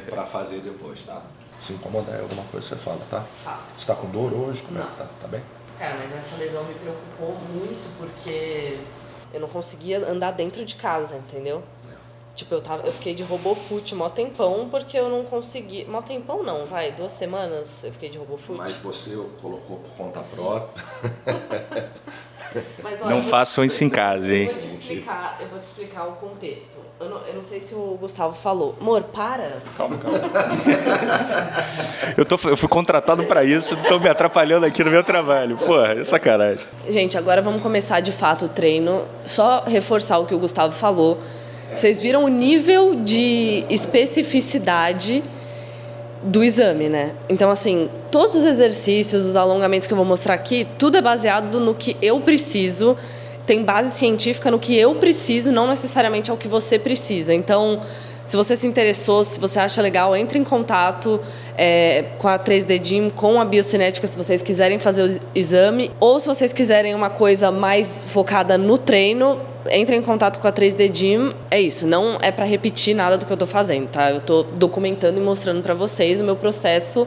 para fazer depois, tá? Se incomodar em alguma coisa, você fala, tá? Tá. Você tá com dor hoje? Como é que Não. você tá? Tá bem? Cara, mas essa lesão me preocupou muito porque eu não conseguia andar dentro de casa, entendeu? Tipo, eu fiquei de RoboFoot mó tempão porque eu não consegui... Mó tempão não, 2 semanas eu fiquei de RoboFoot. Mas você colocou por conta própria. Mas, olha, Não façam isso em casa, hein? Eu vou te explicar o contexto. Eu não sei se o Gustavo falou. Amor, para. Calma. Eu fui contratado pra isso, tô me atrapalhando aqui no meu trabalho. Porra, é sacanagem. Gente, agora vamos começar de fato o treino. Só reforçar o que o Gustavo falou. Vocês viram o nível de especificidade do exame, né? Então, assim, todos os exercícios, os alongamentos que eu vou mostrar aqui, tudo é baseado no que eu preciso, tem base científica no que eu preciso, não necessariamente ao que você precisa. Então, se você se interessou, se você acha legal, entre em contato com a 3D Gym, com a Biocinética, se vocês quiserem fazer o exame, ou se vocês quiserem uma coisa mais focada no treino, entre em contato com a 3D Gym. É isso, não é para repetir nada do que eu tô fazendo, tá? Eu tô documentando e mostrando para vocês o meu processo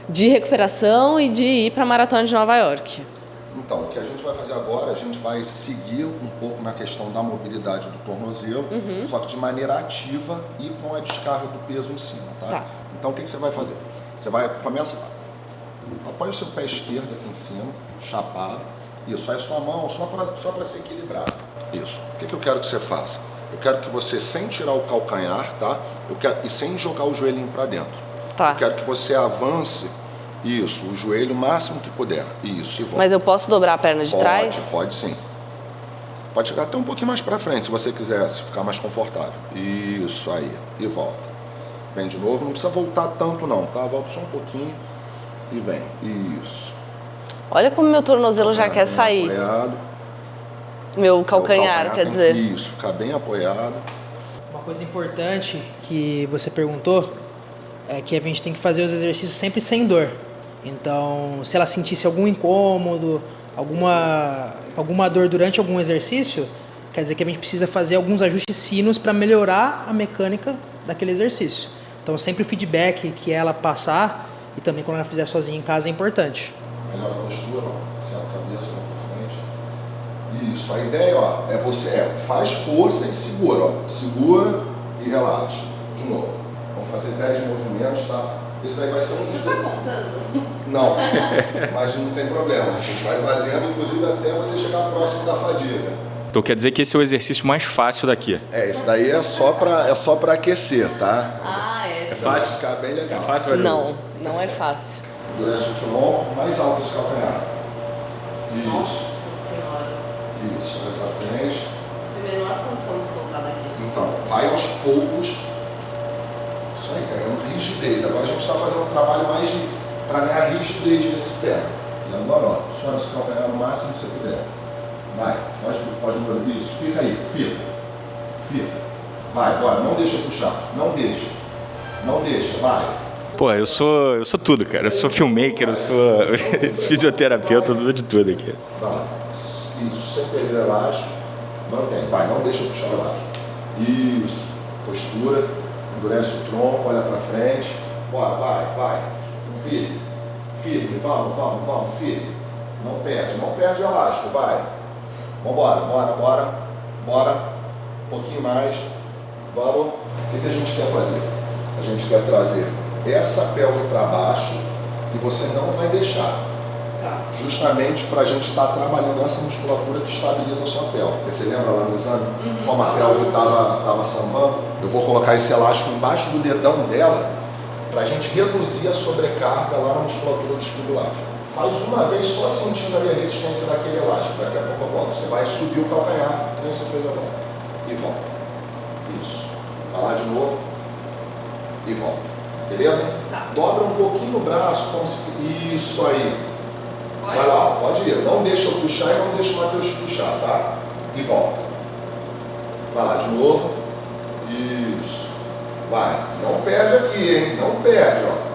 de recuperação e de ir para a Maratona de Nova York. Então, o que a gente vai fazer agora, a gente vai seguir um pouco na questão da mobilidade do tornozelo, só que de maneira ativa e com a descarga do peso em cima, tá? Então, o que você vai fazer? Você vai, apoia o seu pé esquerdo aqui em cima, chapado. Isso, aí sua mão só para se equilibrar. Isso. O que eu quero que você faça? Eu quero que você, sem tirar o calcanhar, tá? E sem jogar o joelhinho para dentro. Tá. Eu quero que você avance, isso, o joelho o máximo que puder. Isso, e volta. Mas eu posso dobrar a perna de trás? Pode sim. Pode chegar até um pouquinho mais para frente, se você quiser, se ficar mais confortável. Isso aí, e volta. Vem de novo, não precisa voltar tanto não, tá? Volta só um pouquinho e vem. Isso. Olha como meu tornozelo já quer sair. Apoiado. Meu calcanhar, quer dizer. Isso, ficar bem apoiado. Uma coisa importante que você perguntou é que a gente tem que fazer os exercícios sempre sem dor. Então, se ela sentisse algum incômodo, alguma dor durante algum exercício, quer dizer que a gente precisa fazer alguns ajustes finos para melhorar a mecânica daquele exercício. Então, sempre o feedback que ela passar e também quando ela fizer sozinha em casa é importante. Melhor a postura, ó. Senta a cabeça lá pra frente. Isso, a ideia, ó, é você faz força e segura, ó. Segura e relaxa. De novo. Vamos fazer 10 movimentos, tá? Isso aí vai ser um... Você tá contando? Não, mas não tem problema. A gente vai fazendo, inclusive, até você chegar próximo da fadiga. Então quer dizer que esse é o exercício mais fácil daqui? Esse daí é só pra aquecer, tá? Ah, é. É fácil? Vai ficar bem legal. É fácil, velho? Não é fácil. Endurece o tronco, mais alto esse calcanhar. Isso. Nossa Senhora. Isso, olha pra frente. Tem a menor condição de soltar daqui. Então, vai aos poucos. Isso aí, ganhando rigidez. Agora a gente está fazendo um trabalho mais para ganhar rigidez nesse pé. E agora, ó, sobe esse calcanhar no máximo que você puder. Vai, foge do olho. Isso, fica aí, fica. Vai, agora, não deixa puxar. Não deixa, vai. Pô, eu sou tudo, cara. Eu sou filmmaker, eu sou fisioterapeuta, tudo de tudo aqui. Vai. Isso, sem perder o elástico. Mantém, vai, não deixa puxar o elástico. Isso, postura, endurece o tronco, olha pra frente. Bora, vai. Firme, vamos, firme. Não perde o elástico, vai. Vambora, bora. Um pouquinho mais. Vamos. O que a gente quer fazer? A gente quer trazer essa pelve para baixo e você não vai deixar. Justamente para a gente estar trabalhando essa musculatura que estabiliza a sua pelve. Porque você lembra lá no exame como a pelve estava sambando? Eu vou colocar esse elástico embaixo do dedão dela para a gente reduzir a sobrecarga lá na musculatura dos fibulares. Faz uma vez só sentindo ali a resistência daquele elástico. Daqui a pouco eu volto. Você vai subir o calcanhar, que nem você fez agora. E volta. Isso. Vai lá de novo. E volta. Beleza? Tá. Dobra um pouquinho o braço. Isso aí. Vai lá, pode ir. Não deixa eu puxar e não deixa o Matheus puxar, tá? E volta. Vai lá de novo. Isso. Vai. Não perde aqui, hein? Não perde, ó.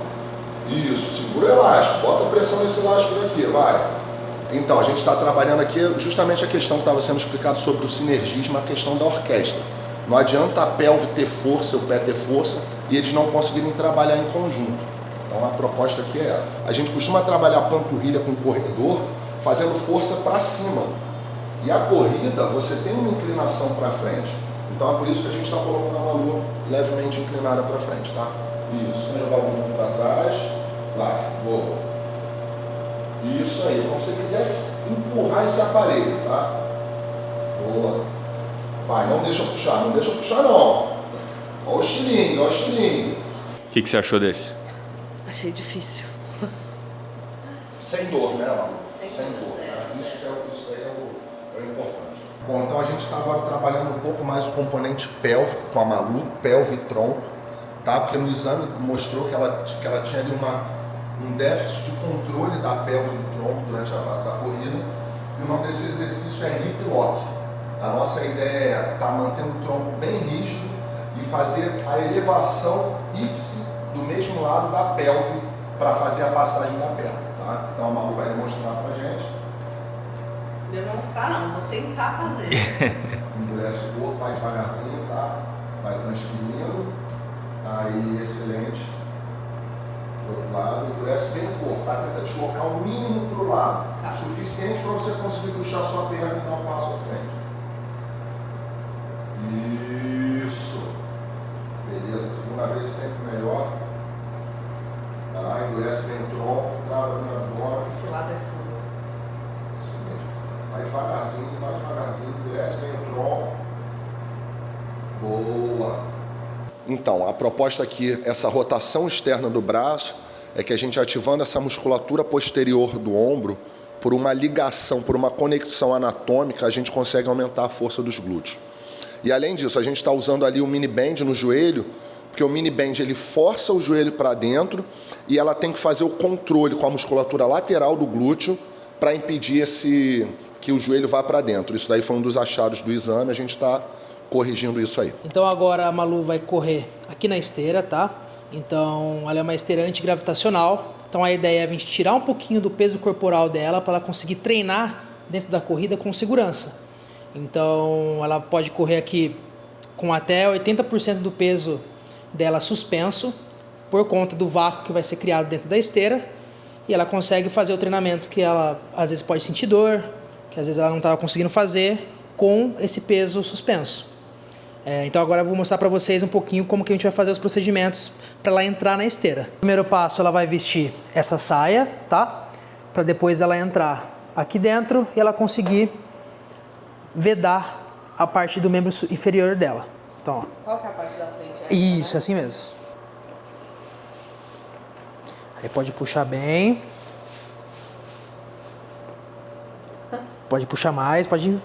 Isso. Segura o elástico. Bota pressão nesse elástico daqui. Vai. Então, a gente está trabalhando aqui justamente a questão que estava sendo explicado sobre o sinergismo, a questão da orquestra. Não adianta a pelve ter força, o pé ter força, e eles não conseguirem trabalhar em conjunto. Então a proposta aqui é essa. A gente costuma trabalhar a panturrilha com o corredor, fazendo força para cima. E a corrida, você tem uma inclinação para frente. Então é por isso que a gente está colocando a Malu levemente inclinada para frente, tá? Isso, sem jogar o bumbum para trás. Vai, boa. Isso aí, como se você quisesse empurrar esse aparelho, tá? Boa. Vai, não deixa puxar não. Olha o estilingue. O que você achou desse? Achei difícil. Sem dor, né, Malu? Sem dor. Isso aí é o importante. Bom, então a gente está agora trabalhando um pouco mais o componente pélvico com a Malu, pelve e tronco, tá? Porque no exame mostrou que ela tinha ali um déficit de controle da pelve e do tronco durante a fase da corrida. E o nome desse exercício é hip lock. A nossa ideia é estar mantendo o tronco bem rígido e fazer a elevação ipsi do mesmo lado da pelve para fazer a passagem da perna, tá? Então a Malu vai demonstrar pra gente. Demonstrar não, vou tentar fazer. Endurece o corpo, vai devagarzinho, tá? Vai transferindo. Aí, excelente. Do outro lado, endurece bem o corpo, tá? Tenta deslocar o mínimo pro lado. Suficiente para você conseguir puxar sua perna e dar um passo à frente. Isso. Beleza, segunda vez sempre melhor. Vai lá, endurece bem o tronco, trava bem o abdômen. Esse lado é fundo. Isso mesmo. Vai devagarzinho, endurece bem o tronco. Boa. Então, a proposta aqui, essa rotação externa do braço, é que a gente ativando essa musculatura posterior do ombro, por uma ligação, por uma conexão anatômica, a gente consegue aumentar a força dos glúteos. E além disso, a gente está usando ali o mini band no joelho, porque o mini band ele força o joelho para dentro e ela tem que fazer o controle com a musculatura lateral do glúteo para impedir que o joelho vá para dentro. Isso daí foi um dos achados do exame, a gente está corrigindo isso aí. Então agora a Malu vai correr aqui na esteira, tá? Então ela é uma esteira antigravitacional. Então a ideia é a gente tirar um pouquinho do peso corporal dela para ela conseguir treinar dentro da corrida com segurança. Então ela pode correr aqui com até 80% do peso dela suspenso por conta do vácuo que vai ser criado dentro da esteira, e ela consegue fazer o treinamento que ela às vezes pode sentir dor, que às vezes ela não estava conseguindo fazer com esse peso suspenso. Então agora eu vou mostrar para vocês um pouquinho como que a gente vai fazer os procedimentos para ela entrar na esteira. Primeiro passo, ela vai vestir essa saia, tá? Para depois ela entrar aqui dentro e ela conseguir vedar a parte do membro inferior dela. Então, ó. Qual que é a parte da frente? Isso, assim mesmo. Aí pode puxar bem. Pode puxar mais, pode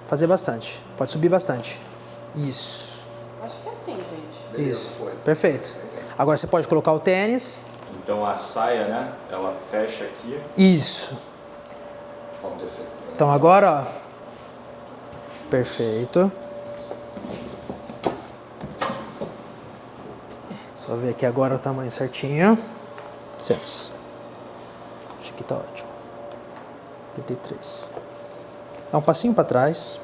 fazer bastante. Pode subir bastante. Isso. Acho que é assim, gente. Beleza, Isso. foi. Perfeito. Agora você pode colocar o tênis. Então a saia, né? Ela fecha aqui. Isso. Vamos descer. Então agora, ó. Perfeito. Só ver aqui agora o tamanho certinho. Licença. Acho que tá ótimo. 83. Dá um passinho para trás.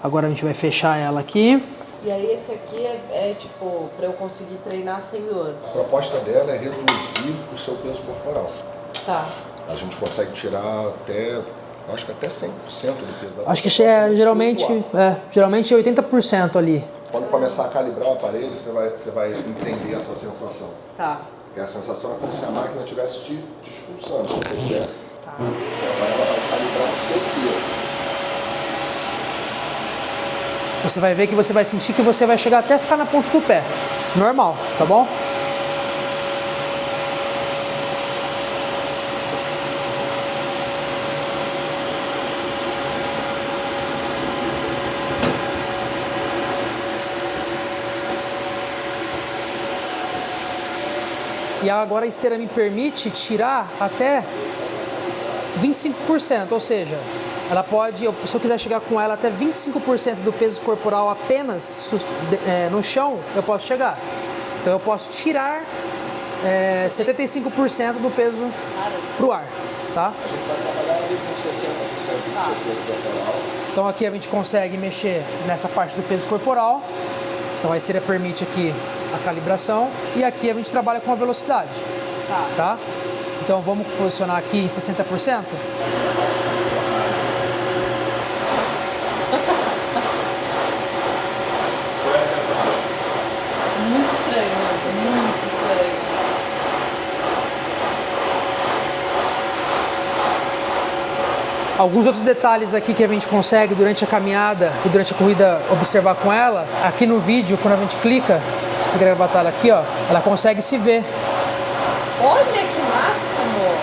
Agora a gente vai fechar ela aqui. E aí esse aqui é tipo, pra eu conseguir treinar sem dor. A proposta dela é reduzir o seu peso corporal. Tá. A gente consegue tirar até, acho que até 100% do peso da Acho que pessoa. geralmente é 80% ali. Quando começar a calibrar o aparelho, você vai entender essa sensação. Tá. Porque a sensação é como se a máquina estivesse te expulsando, se você tivesse. Tá. Agora ela vai calibrar o seu peso. Você vai ver que você vai sentir que você vai chegar até ficar na ponta do pé. Normal, tá bom? E agora a esteira me permite tirar até 25%, ou seja, ela pode, se eu quiser chegar com ela até 25% do peso corporal apenas no chão, eu posso chegar. Então eu posso tirar 75% do peso pro ar, tá? A gente vai trabalhar ali com 60% do seu peso corporal. Então aqui a gente consegue mexer nessa parte do peso corporal. Então a esteira permite aqui a calibração e aqui a gente trabalha com a velocidade, tá? Então vamos posicionar aqui em 60%. Muito estranho, muito estranho. Alguns outros detalhes aqui que a gente consegue durante a caminhada e durante a corrida observar com ela, aqui no vídeo, quando a gente clica, se você gravar a tela aqui, ó, ela consegue se ver. Olha que máximo!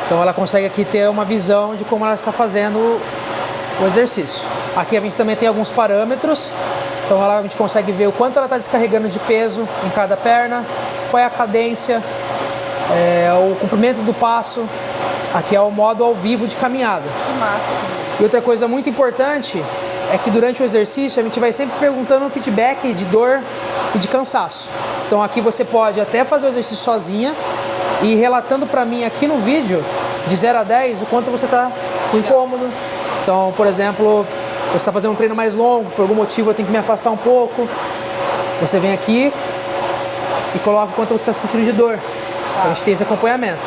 Então ela consegue aqui ter uma visão de como ela está fazendo o exercício. Aqui a gente também tem alguns parâmetros, então a gente consegue ver o quanto ela está descarregando de peso em cada perna, qual é a cadência, o comprimento do passo. Aqui é o modo ao vivo de caminhada. Que máximo! E outra coisa muito importante é que durante o exercício a gente vai sempre perguntando um feedback de dor e de cansaço. Então aqui você pode até fazer o exercício sozinha e ir relatando para mim aqui no vídeo, de 0 a 10, o quanto você está com incômodo. Então, por exemplo, você está fazendo um treino mais longo, por algum motivo eu tenho que me afastar um pouco. Você vem aqui e coloca o quanto você está sentindo de dor. Pra gente ter esse acompanhamento.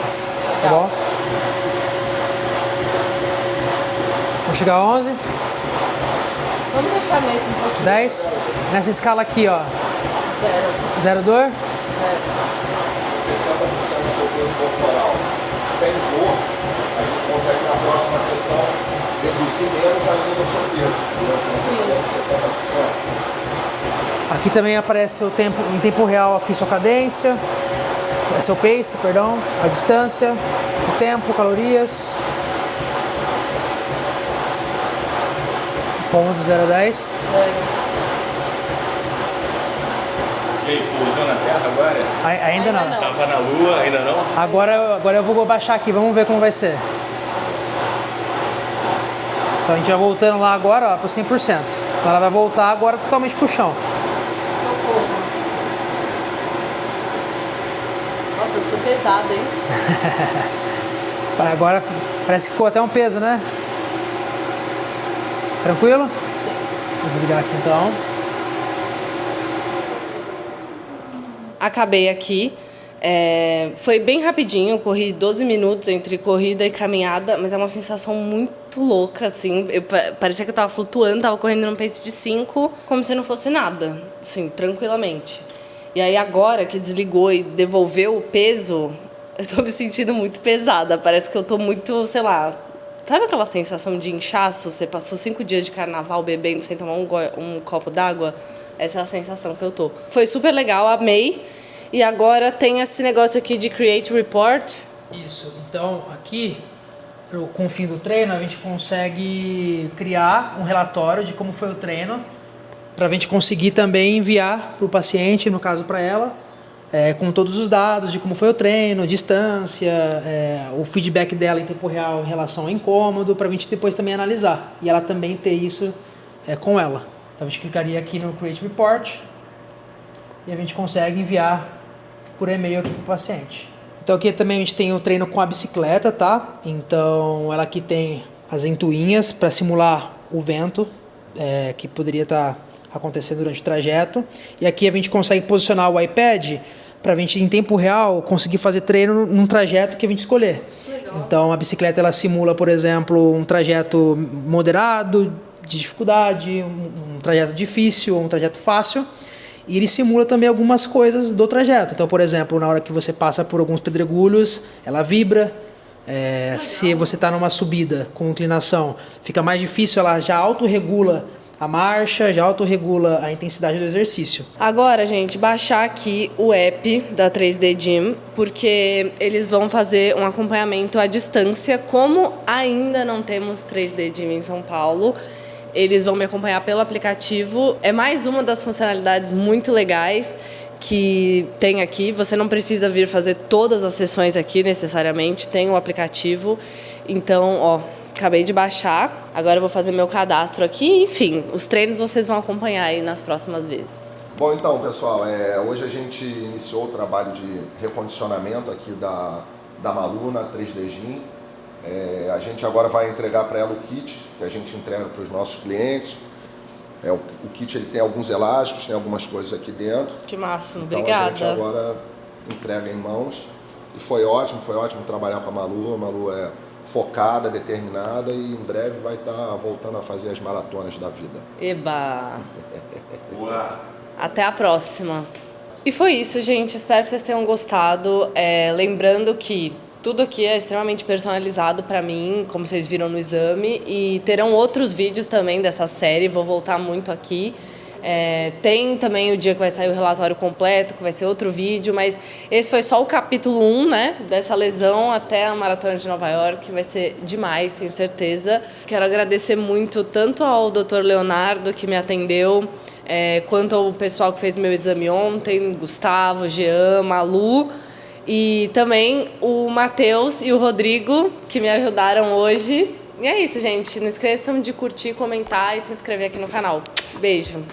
Tá bom? chegar a 11. Vamos deixar mesmo um pouquinho. 10. Nessa escala aqui, ó. 0. Zero dor. 60% do seu peso corporal sem dor, a gente consegue na próxima sessão reduzir menos ainda o seu peso. Durante uma 70%. Aqui também aparece o tempo, em tempo real aqui sua cadência, seu pace, perdão, a distância, o tempo, calorias. Como do 0 a 10. E aí, pousou na Terra agora? Ainda não. Tava na Lua, ainda não? Agora eu vou baixar aqui, vamos ver como vai ser. Então a gente vai voltando lá agora, ó, para 100%. Então ela vai voltar agora totalmente pro chão. Socorro. Nossa, eu sou pesada, hein? Agora parece que ficou até um peso, né? Tranquilo? Sim. Vou desligar aqui então. Acabei aqui. Foi bem rapidinho, corri 12 minutos entre corrida e caminhada, mas é uma sensação muito louca, assim. Parecia que eu tava flutuando, tava correndo num pace de 5, como se não fosse nada, assim, tranquilamente. E aí agora que desligou e devolveu o peso, eu tô me sentindo muito pesada. Parece que eu tô muito, sei lá... Sabe aquela sensação de inchaço? Você passou 5 dias de carnaval bebendo sem tomar um copo d'água? Essa é a sensação que eu tô. Foi super legal, amei. E agora tem esse negócio aqui de Create Report. Isso. Então, aqui, com o fim do treino, a gente consegue criar um relatório de como foi o treino, para a gente conseguir também enviar para o paciente, no caso para ela, com todos os dados de como foi o treino, distância, o feedback dela em tempo real em relação ao incômodo, para a gente depois também analisar. E ela também ter isso com ela. Então a gente clicaria aqui no Create Report e a gente consegue enviar por e-mail aqui para o paciente. Então aqui também a gente tem o treino com a bicicleta, tá? Então ela aqui tem as ventoinhas para simular o vento que poderia estar acontecendo durante o trajeto. E aqui a gente consegue posicionar o iPad para a gente, em tempo real, conseguir fazer treino num trajeto que a gente escolher. Legal. Então a bicicleta ela simula, por exemplo, um trajeto moderado, de dificuldade, um trajeto difícil ou um trajeto fácil. E ele simula também algumas coisas do trajeto. Então, por exemplo, na hora que você passa por alguns pedregulhos, ela vibra. Se você está numa subida com inclinação, fica mais difícil, ela já autorregula a marcha, já autorregula a intensidade do exercício. Agora, gente, baixar aqui o app da 3D Gym, porque eles vão fazer um acompanhamento à distância. Como ainda não temos 3D Gym em São Paulo, eles vão me acompanhar pelo aplicativo. É mais uma das funcionalidades muito legais que tem aqui. Você não precisa vir fazer todas as sessões aqui necessariamente, tem o aplicativo. Então, ó, acabei de baixar, agora eu vou fazer meu cadastro aqui. Enfim, os treinos vocês vão acompanhar aí nas próximas vezes. Bom, então, pessoal, hoje a gente iniciou o trabalho de recondicionamento aqui da Malu na 3D Gym. A gente agora vai entregar para ela o kit, que a gente entrega para os nossos clientes. O kit ele tem alguns elásticos, tem algumas coisas aqui dentro. Que máximo, então, obrigada. A gente agora entrega em mãos. E foi ótimo trabalhar com a Malu. A Malu é focada, determinada e em breve vai estar voltando a fazer as maratonas da vida. Eba! Uau. Até a próxima! E foi isso, gente. Espero que vocês tenham gostado. Lembrando que tudo aqui é extremamente personalizado para mim, como vocês viram no exame. E terão outros vídeos também dessa série. Vou voltar muito aqui. Tem também o dia que vai sair o relatório completo, que vai ser outro vídeo, mas esse foi só o capítulo 1, né, dessa lesão até a Maratona de Nova York, que vai ser demais, tenho certeza. Quero agradecer muito tanto ao Dr. Leonardo, que me atendeu, quanto ao pessoal que fez meu exame ontem, Gustavo, Jean, Malu, e também o Matheus e o Rodrigo, que me ajudaram hoje. E é isso, gente. Não esqueçam de curtir, comentar e se inscrever aqui no canal. Beijo!